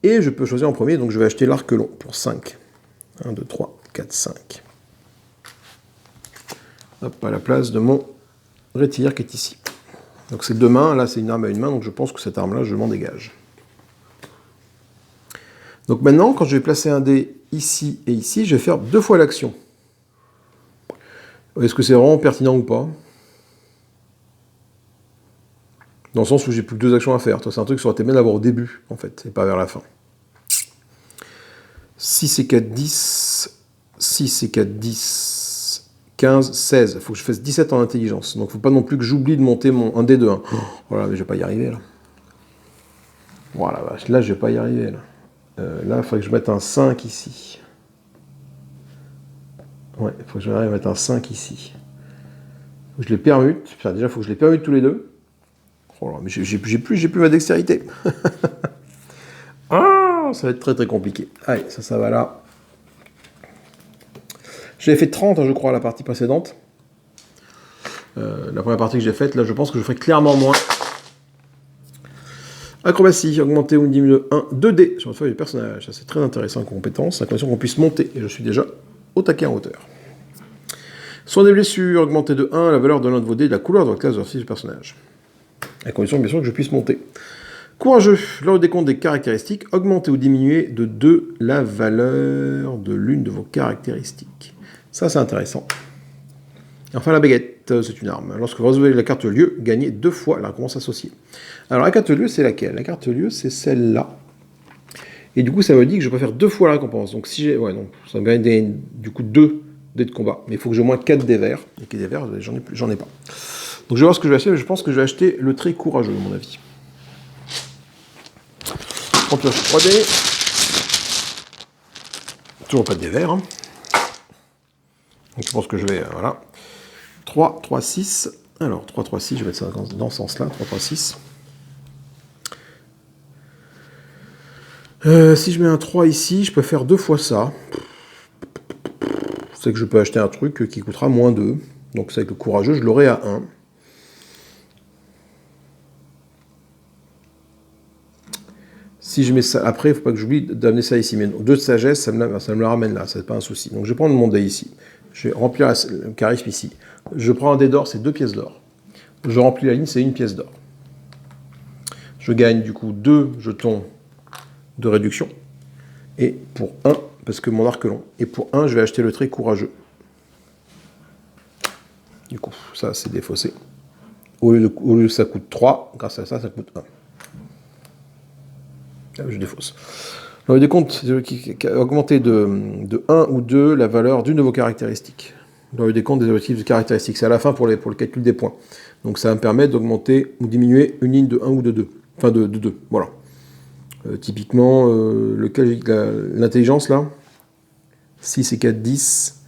Et je peux choisir en premier, donc je vais acheter l'arc long pour 5. 1, 2, 3, 4, 5. Hop, à la place de mon rétire qui est ici. Donc c'est 2 mains, là c'est une arme à une main, donc je pense que cette arme-là, je m'en dégage. Donc maintenant, quand je vais placer un dé ici et ici, je vais faire 2 fois l'action. Est-ce que c'est vraiment pertinent ou pas? Dans le sens où j'ai plus que 2 actions à faire. C'est un truc qui aurait été bien d'avoir au début, en fait, et pas vers la fin. 6 et 4, 10. 6 et 4, 10. 15, 16. Il faut que je fasse 17 en intelligence. Donc il ne faut pas non plus que j'oublie de monter un dé de 1. Voilà, mais je ne vais pas y arriver, là. Voilà, là, je ne vais pas y arriver, là. Là, il faudrait que je mette un 5 ici. Ouais, il faut que j'arrive à mettre un 5 ici. Faut que je les permute. Enfin, déjà, il faut que je les permute tous les deux. Oh là, mais j'ai plus ma dextérité. Ah, ça va être très très compliqué. Allez, ça va là. J'avais fait 30, je crois, à la partie précédente. La première partie que j'ai faite, là, je pense que je ferai clairement moins. Acrobatie, augmenter ou diminuer de 1, 2D sur la feuille du personnage. Ça, c'est très intéressant en compétence, à condition qu'on puisse monter. Et je suis déjà au taquet en hauteur. Soin des blessures, augmenter de 1 la valeur de l'un de vos dés de la couleur de votre classe d'exercice du personnage. À condition, bien sûr, que je puisse monter. Courageux, lors du décompte des caractéristiques, augmenter ou diminuer de 2 la valeur de l'une de vos caractéristiques. Ça, c'est intéressant. Et enfin, la baguette, c'est une arme. Lorsque vous résolvez la carte lieu, gagnez 2 fois la récompense associée. Alors, la carte lieu, c'est laquelle? La carte lieu, c'est celle-là. Et du coup, ça me dit que je peux faire 2 fois la récompense. Donc, si j'ai... Ouais, non, ça me gagne du coup 2 dés de combat. Mais il faut que j'ai au moins 4 dés verts. Et que des verts, j'en ai pas. Donc, je vais voir ce que je vais acheter. Mais je pense que je vais acheter le trait courageux, à mon avis. Je pioche 3D. Toujours pas de dés verts. Hein. Donc, je pense que je vais... voilà. 3, 3, 6. Alors, 3, 3, 6, je vais mettre ça dans ce sens-là. 3, 3, 6. Si je mets un 3 ici, je peux faire 2 fois ça. C'est que je peux acheter un truc qui coûtera moins 2. Donc, c'est avec le courageux, je l'aurai à 1. Si je mets ça après, il ne faut pas que j'oublie d'amener ça ici. Mais 2 de sagesse, ça me le ramène là, c'est pas un souci. Donc, je vais prendre mon dé ici. Je vais remplir le charisme ici. Je prends un dé d'or, c'est 2 pièces d'or. Je remplis la ligne, c'est 1 pièce d'or. Je gagne du coup 2 jetons de réduction. Et pour 1, parce que mon arc long. Et pour 1, je vais acheter le trait courageux. Du coup, ça c'est défaussé. Au lieu que ça coûte 3, grâce à ça, ça coûte 1. Là, je défausse. Alors, le décompte augmenter de 1 ou 2 la valeur d'une de vos caractéristiques. Dans le décompte des objectifs de caractéristiques. C'est à la fin pour le calcul des points. Donc ça va me permettre d'augmenter ou diminuer une ligne de 1 ou de 2. Enfin de 2. Voilà. Typiquement, l'intelligence là. 6 et 4, 10.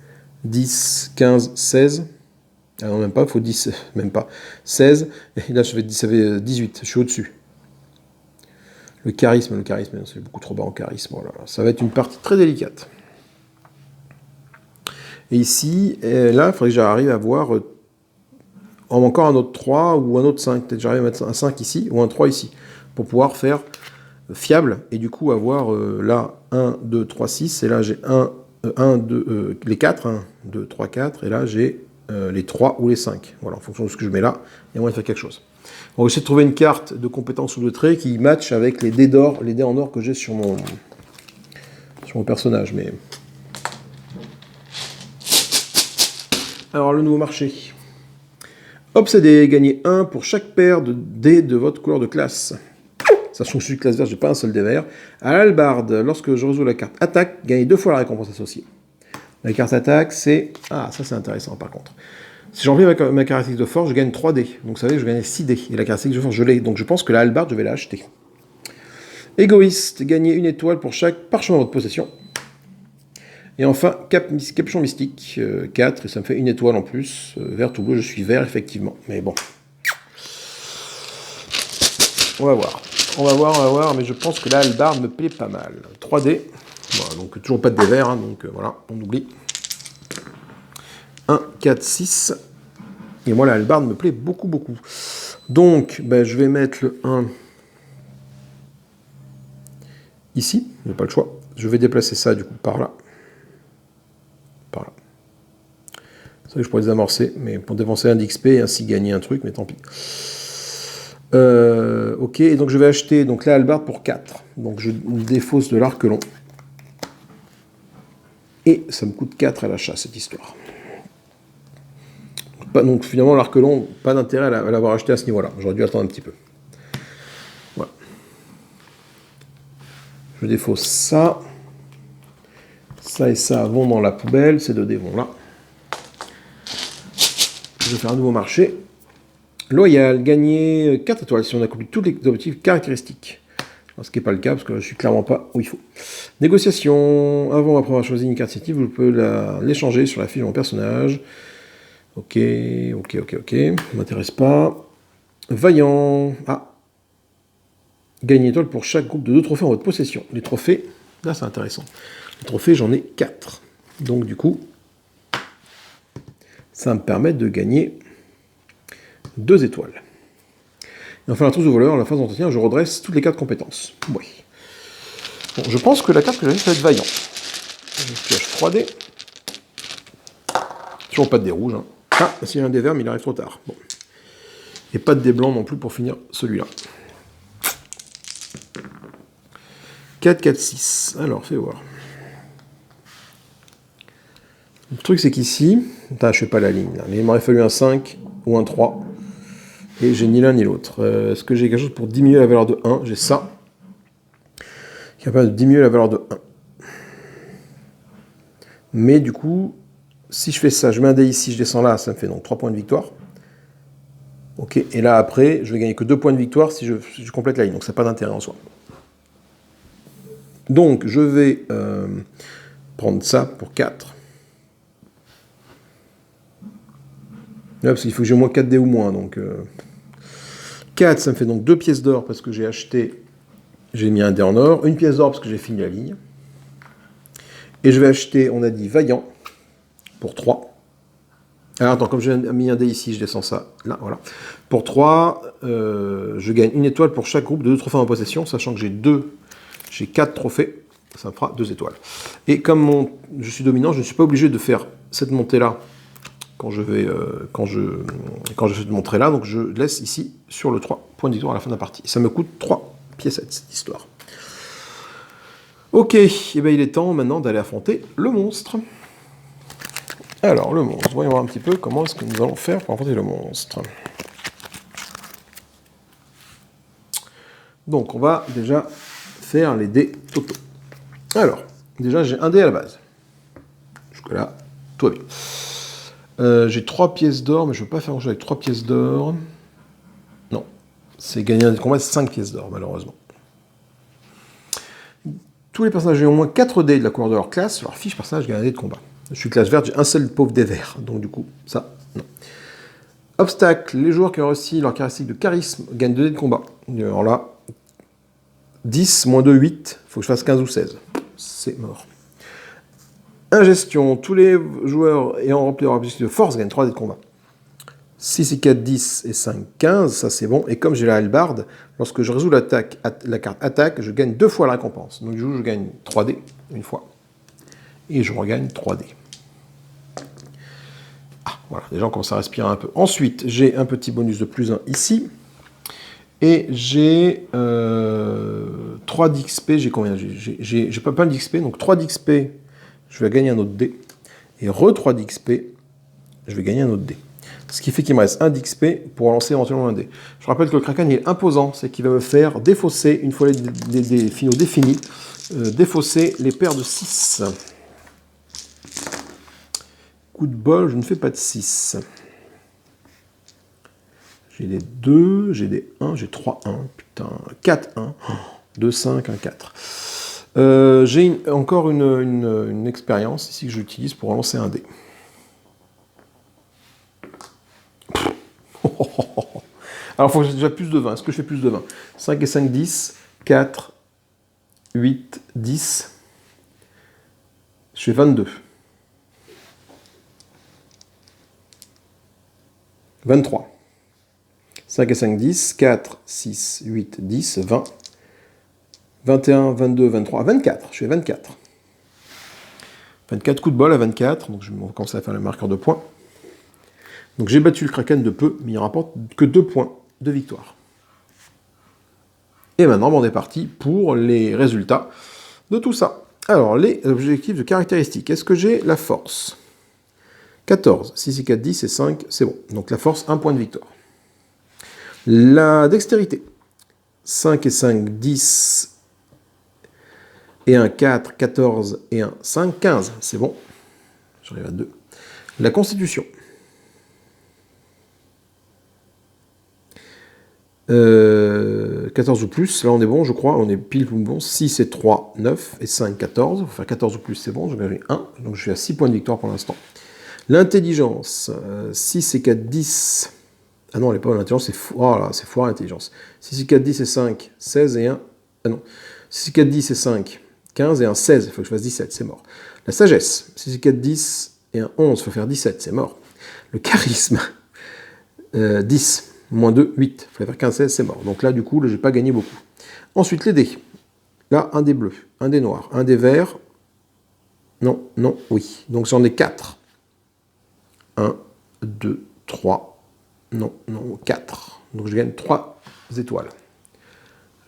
10, 15, 16. Ah non, même pas, il faut 10, même pas. 16, et là, ça fait 18, je suis au-dessus. Le charisme, c'est beaucoup trop bas en charisme. Voilà. Ça va être une partie très délicate. Et ici, là, il faudrait que j'arrive à voir encore un autre 3 ou un autre 5. Peut-être que j'arrive à mettre un 5 ici ou un 3 ici. Pour pouvoir faire fiable. Et du coup, avoir là 1, 2, 3, 6. Et là, j'ai 2, les 4. 1, 2, 3, 4. Et là, j'ai les 3 ou les 5. Voilà, en fonction de ce que je mets là, il y a moyen de faire quelque chose. On va essayer de trouver une carte de compétence ou de trait qui match avec les dés d'or, les dés en or que j'ai sur mon personnage. Mais alors, le nouveau marché. Obsédé, gagnez 1 pour chaque paire de dés de votre couleur de classe. Sachant que je suis classe verte, j'ai pas un seul dé vert. À l'hallebarde, lorsque je résous la carte attaque, gagnez 2 fois la récompense associée. La carte attaque, c'est... Ah, ça c'est intéressant par contre. Si j'emplis ma caractéristique de force, je gagne 3 dés. Donc ça veut dire que je gagne 6 dés. Et la caractéristique de force, je l'ai. Donc je pense que la hallebarde, je vais l'acheter. Égoïste, gagnez 1 étoile pour chaque parchemin de votre possession. Et enfin, capuchon mystique, 4, et ça me fait 1 étoile en plus. Vert ou bleu, je suis vert, effectivement. Mais bon. On va voir, mais je pense que la hallebarde me plaît pas mal. 3D, voilà, donc toujours pas de dés verts, hein, donc voilà, on oublie. 1, 4, 6. Et moi, la hallebarde me plaît beaucoup, beaucoup. Donc, ben, je vais mettre le 1 ici, j'ai pas le choix. Je vais déplacer ça, du coup, par là. Par là. C'est vrai que je pourrais désamorcer, mais pour dépenser un d'XP et ainsi gagner un truc, mais tant pis. Ok, et donc je vais acheter donc, la hallebarde pour 4. Donc je défausse de l'arc long. Et ça me coûte 4 à l'achat, cette histoire. Donc finalement, l'arc long, pas d'intérêt à l'avoir acheté à ce niveau-là. J'aurais dû attendre un petit peu. Voilà. Je défausse ça. Ça et ça vont dans la poubelle. Ces 2 dés vont là. Je vais faire un nouveau marché. Loyal, gagner 4 étoiles si on accomplit tous les objectifs caractéristiques. Ce qui n'est pas le cas, parce que je ne suis clairement pas où il faut. Négociation. Avant ou après avoir choisi une carte initiative, vous pouvez l'échanger sur la fiche de mon personnage. Ok. Ça m'intéresse pas. Vaillant. Ah. Gagne une étoile pour chaque groupe de 2 trophées en votre possession. Les trophées, là c'est intéressant. Les trophées, j'en ai 4. Donc du coup, ça va me permettre de gagner 2 étoiles. Et enfin, la trousse de voleur, à la phase d'entretien, je redresse toutes les 4 compétences. Oui. Bon, je pense que la carte que j'ai, ça va être Vaillant. Je pioche 3 dés. Toujours pas de dés rouges. Hein. Ah, s'il y a un dé vert, mais il arrive trop tard. Bon. Et pas de dés blancs non plus pour finir celui-là. 4, 4, 6. Alors, fais voir. Le truc, c'est qu'ici... Putain, je fais pas la ligne, là. Mais il m'aurait fallu un 5 ou un 3. Et j'ai ni l'un ni l'autre. Est-ce que j'ai quelque chose pour diminuer la valeur de 1? J'ai ça. Qui est capable de diminuer la valeur de 1. Mais du coup, si je fais ça, je mets un dé ici, je descends là, ça me fait donc 3 points de victoire. Ok, et là après, je vais gagner que 2 points de victoire si je complète la ligne. Donc ça n'a pas d'intérêt en soi. Donc je vais prendre ça pour 4. Là, parce qu'il faut que j'ai au moins 4 dés ou moins. Donc 4, ça me fait donc 2 pièces d'or parce que j'ai acheté, j'ai mis un dé en or. 1 pièce d'or parce que j'ai fini la ligne. Et je vais acheter, on a dit, Vaillant pour 3. Alors attends, comme j'ai mis un dé ici, je descends ça là, voilà. Pour 3, je gagne 1 étoile pour chaque groupe de 2 trophées en possession, sachant que j'ai 4 trophées, ça me fera 2 étoiles. Et comme je suis dominant, je ne suis pas obligé de faire cette montée-là quand je fais cette montée-là, donc je laisse ici sur le 3 points de victoire à la fin de la partie. Ça me coûte 3 piécettes, cette histoire. Ok, et bien il est temps maintenant d'aller affronter le monstre. Alors, le monstre, voyons voir un petit peu comment est-ce que nous allons faire pour affronter le monstre. Donc, on va déjà faire les dés totaux. Alors, déjà, j'ai un dé à la base. Jusque-là, tout va bien. J'ai 3 pièces d'or, mais je ne veux pas faire grand-chose avec 3 pièces d'or. Non, c'est gagner un combat, c'est 5 pièces d'or, malheureusement. Tous les personnages ont au moins 4 dés de la couleur de leur classe, leur fiche personnage gagne un dé de combat. Je suis classe verte, j'ai un seul pauvre dé vert, donc du coup, ça, non. Obstacle, les joueurs qui ont réussi leur caractéristique de charisme gagnent 2 dés de combat. Alors là, 10, moins 2, 8. Il faut que je fasse 15 ou 16. C'est mort. Ingestion, tous les joueurs ayant rempli leur objectif de force gagnent 3 dés de combat. 6 et 4, 10 et 5, 15, ça c'est bon. Et comme j'ai la hallebarde, lorsque je résous la carte attaque, je gagne 2 fois la récompense. Donc du coup, je gagne 3 dés une fois. Et je regagne 3 dés. Ah, voilà, déjà on commence à respirer un peu. Ensuite, j'ai un petit bonus de plus 1 ici. Et j'ai 3 d'XP, j'ai combien? J'ai pas mal d'XP, donc 3 d'XP, je vais gagner un autre dé. Et 3 d'XP, je vais gagner un autre dé. Ce qui fait qu'il me reste 1 d'XP pour lancer éventuellement un dé. Je rappelle que le Kraken est imposant, c'est qu'il va me faire défausser, une fois les finaux définis, défausser les paires de 6. Coup de bol, je ne fais pas de 6. J'ai des 2, j'ai des 1, j'ai 3, 1, putain, 4, 1, 2, 5, 1, 4. J'ai encore une expérience ici que j'utilise pour lancer un dé. Alors, il faut que j'ai déjà plus de 20. Est-ce que je fais plus de 20? 5 et 5, 10. 4, 8, 10. Je fais 22. 23. 5 et 5, 10. 4, 6, 8, 10, 20. 21, 22, 23, 24. Je fais 24. 24 coups de bol à 24. Donc, je vais commencer à faire le marqueur de points. Donc, j'ai battu le Kraken de peu, mais il ne rapporte que 2 points de victoire. Et maintenant, on est parti pour les résultats de tout ça. Alors, les objectifs de caractéristiques. Est-ce que j'ai la force? 14, 6 et 4, 10 et 5, c'est bon. Donc la force, 1 point de victoire. La dextérité. 5 et 5, 10 et 1, 4, 14 et 1, 5, 15, c'est bon. J'arrive à 2. La constitution. 14 ou plus, là on est bon, je crois, on est pile ou bon. 6 et 3, 9 et 5, 14. Il faut faire 14 ou plus, c'est bon, je gagne 1. Donc je suis à 6 points de victoire pour l'instant. L'intelligence, 6 et 4, 10. Ah non, elle n'est pas l'intelligence, c'est foire l'intelligence. 6 et 4, 10 et 5, 16 et 1. Ah non. 6 et 4, 10 et 5, 15 et 1, 16. Il faut que je fasse 17, c'est mort. La sagesse, 6 et 4, 10 et 1, 11. Il faut faire 17, c'est mort. Le charisme, 10. Moins 2, 8. Il fallait faire 15, 16, c'est mort. Donc là, du coup, je n'ai pas gagné beaucoup. Ensuite, les dés. Là, un dé bleu, un dé noir, un dé vert. Non, non, oui. Donc j'en ai 4. 1, 2, 3. Non, non, 4. Donc je gagne 3 étoiles.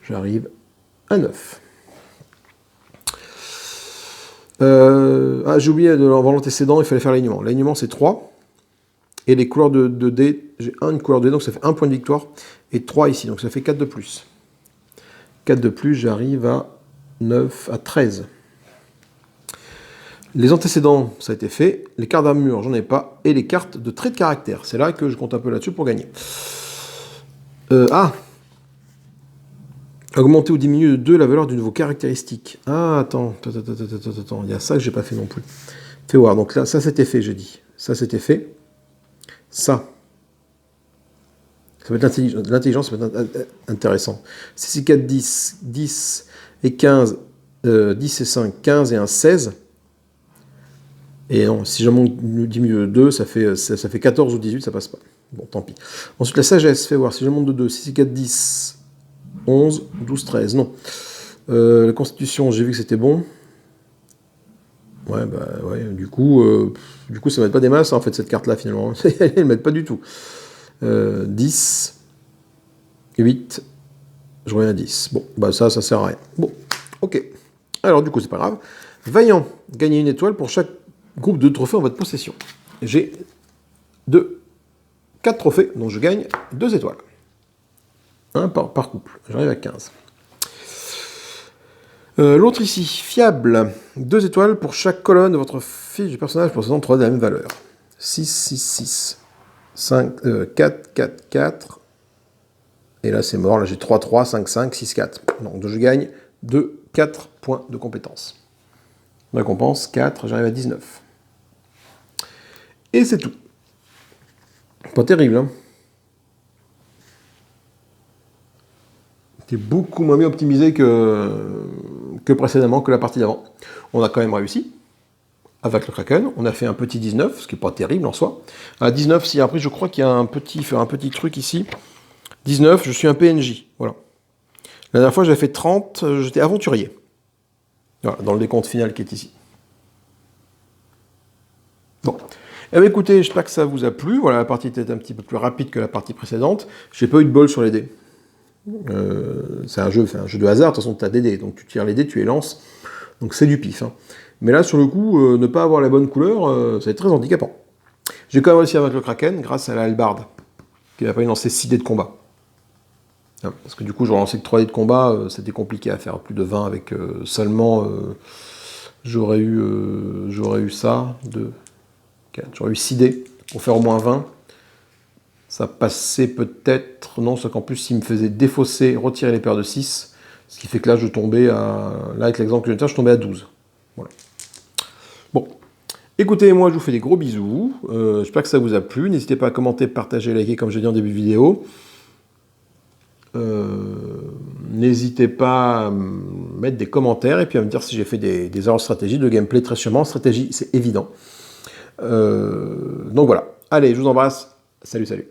J'arrive à 9. J'ai oublié avant l'antécédent, il fallait faire l'alignement. L'alignement, c'est 3. Et les couleurs de dés, j'ai une couleur de dés, donc ça fait 1 point de victoire. Et 3 ici, donc ça fait 4 de plus. 4 de plus, j'arrive à 9, à 13. Les antécédents, ça a été fait. Les cartes d'armure, j'en ai pas. Et les cartes de traits de caractère. C'est là que je compte un peu là-dessus pour gagner. Augmenter ou diminuer de 2 la valeur d'une de vos caractéristiques. Ah, attends. Il y a ça que j'ai pas fait non plus. Fais voir. Donc là, ça c'était fait, j'ai dit. Ça c'était fait. Ça va être l'intelligence, ça va être intéressant. 6 et 4, 10, 10 et 15, 10 et 5, 15 et 1, 16. Et non, si je diminue de 2, ça fait 14 ou 18, ça passe pas. Bon, tant pis. Ensuite, la sagesse, fais voir. Si je monte de 2, 6 et 4, 10, 11, 12, 13, non. La constitution, j'ai vu que c'était bon. Ouais, bah ouais, du coup ça m'aide pas des masses, en fait, cette carte-là, finalement. Elle m'aide pas du tout. 10, 8, je reviens à 10. Bon, bah ça sert à rien. Bon, ok. Alors, du coup, c'est pas grave. Vaillant, gagner une étoile pour chaque groupe de trophées en votre possession. J'ai 4 trophées, donc je gagne 2 étoiles. Un par couple. J'arrive à 15. L'autre ici, fiable. 2 étoiles pour chaque colonne de votre fiche du personnage possédant 3 de la même valeur. 6, 6, 6. 5, 4, 4, 4. Et là, c'est mort. Là, j'ai 3, 3, 5, 5, 6, 4. Donc, je gagne 4 points de compétence. Récompense 4, j'arrive à 19. Et c'est tout Pas terrible, hein. C'est beaucoup moins bien optimisé que précédemment, que la partie d'avant. On a quand même réussi avec le Kraken. On a fait un petit 19, ce qui n'est pas terrible en soi. À 19, si après, je crois qu'il y a un petit truc ici. 19, je suis un PNJ. Voilà. La dernière fois, j'avais fait 30, j'étais aventurier. Voilà, dans le décompte final qui est ici. Bon. Eh bien, écoutez, j'espère que ça vous a plu. Voilà, la partie était un petit peu plus rapide que la partie précédente. J'ai pas eu de bol sur les dés. C'est un jeu de hasard, de toute façon tu as des dés, donc tu tires les dés, tu les lances, donc c'est du pif. Hein. Mais là sur le coup, ne pas avoir la bonne couleur, ça va être très handicapant. J'ai quand même réussi à vaincre le Kraken grâce à la hallebarde, qui m'a pas lancé 6 dés de combat. Hein, parce que du coup je relancé que 3 dés de combat, c'était compliqué à faire plus de 20 avec seulement, j'aurais eu ça, 2, 4, j'aurais eu 6 dés pour faire au moins 20. Ça passait peut-être... Non, c'est qu'en plus, il me faisait défausser, retirer les paires de 6. Ce qui fait que là, je tombais à... Là, avec l'exemple que je viens de faire, je tombais à 12. Voilà. Bon. Écoutez, moi, je vous fais des gros bisous. J'espère que ça vous a plu. N'hésitez pas à commenter, partager, liker, comme j'ai dit en début de vidéo. N'hésitez pas à mettre des commentaires et puis à me dire si j'ai fait des erreurs de stratégie, de gameplay très sûrement. Stratégie, c'est évident. Donc voilà. Allez, je vous embrasse. Salut, salut.